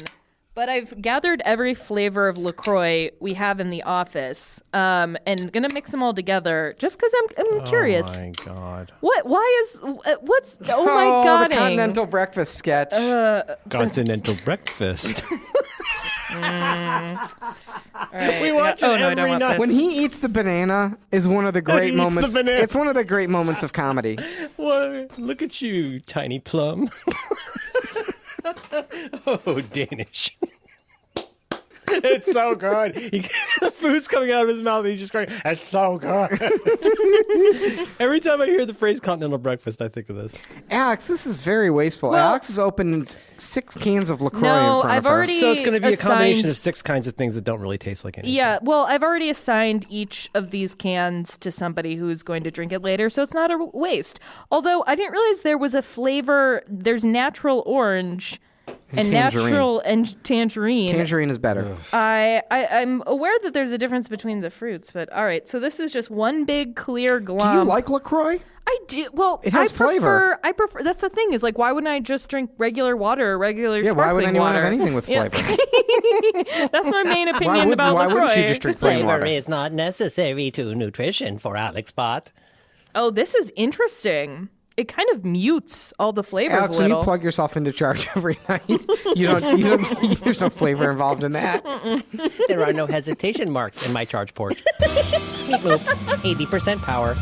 but I've gathered every flavor of LaCroix we have in the office, and going to mix them all together just because I'm curious. Oh my God. What? Why is what's? Oh my God! the continental breakfast sketch. Continental breakfast. We watch it every night. When he eats the banana is one of the great He eats the moments. banana. It's one of the great moments of comedy. Well, look at you, tiny plum. Oh, Danish. It's so good. The food's coming out of his mouth and he's just crying. It's so good. Every time I hear the phrase continental breakfast, I think of this. Alex, this is very wasteful. Well- Alex has opened 6 cans of LaCroix No, in front I've of her. already- So it's going to be a combination assigned- of 6 kinds of things that don't really taste like anything. Yeah, well, I've already assigned each of these cans to somebody who's going to drink it later, so it's not a waste. Although I didn't realize there was a flavor. There's natural orange and Tangerine. natural and tangerine. Tangerine is better. I'm aware that there's a difference between the fruits, but all right. So this is just one big clear glom. Do you like LaCroix? I do. Well, It has flavor. I prefer. That's the thing. Is like, why wouldn't I just drink regular water or regular Yeah, why would sparkling anyone water? have anything with flavor? That's my main opinion about why LaCroix. wouldn't you just drink plain water? is not necessary to nutrition for Alex Pot. Oh, this is interesting. It kind of mutes all the flavors Alex, a when little. you plug yourself into charge every night, there's no flavor involved in that. There are no hesitation marks in my charge port. Meep moop, 80% power.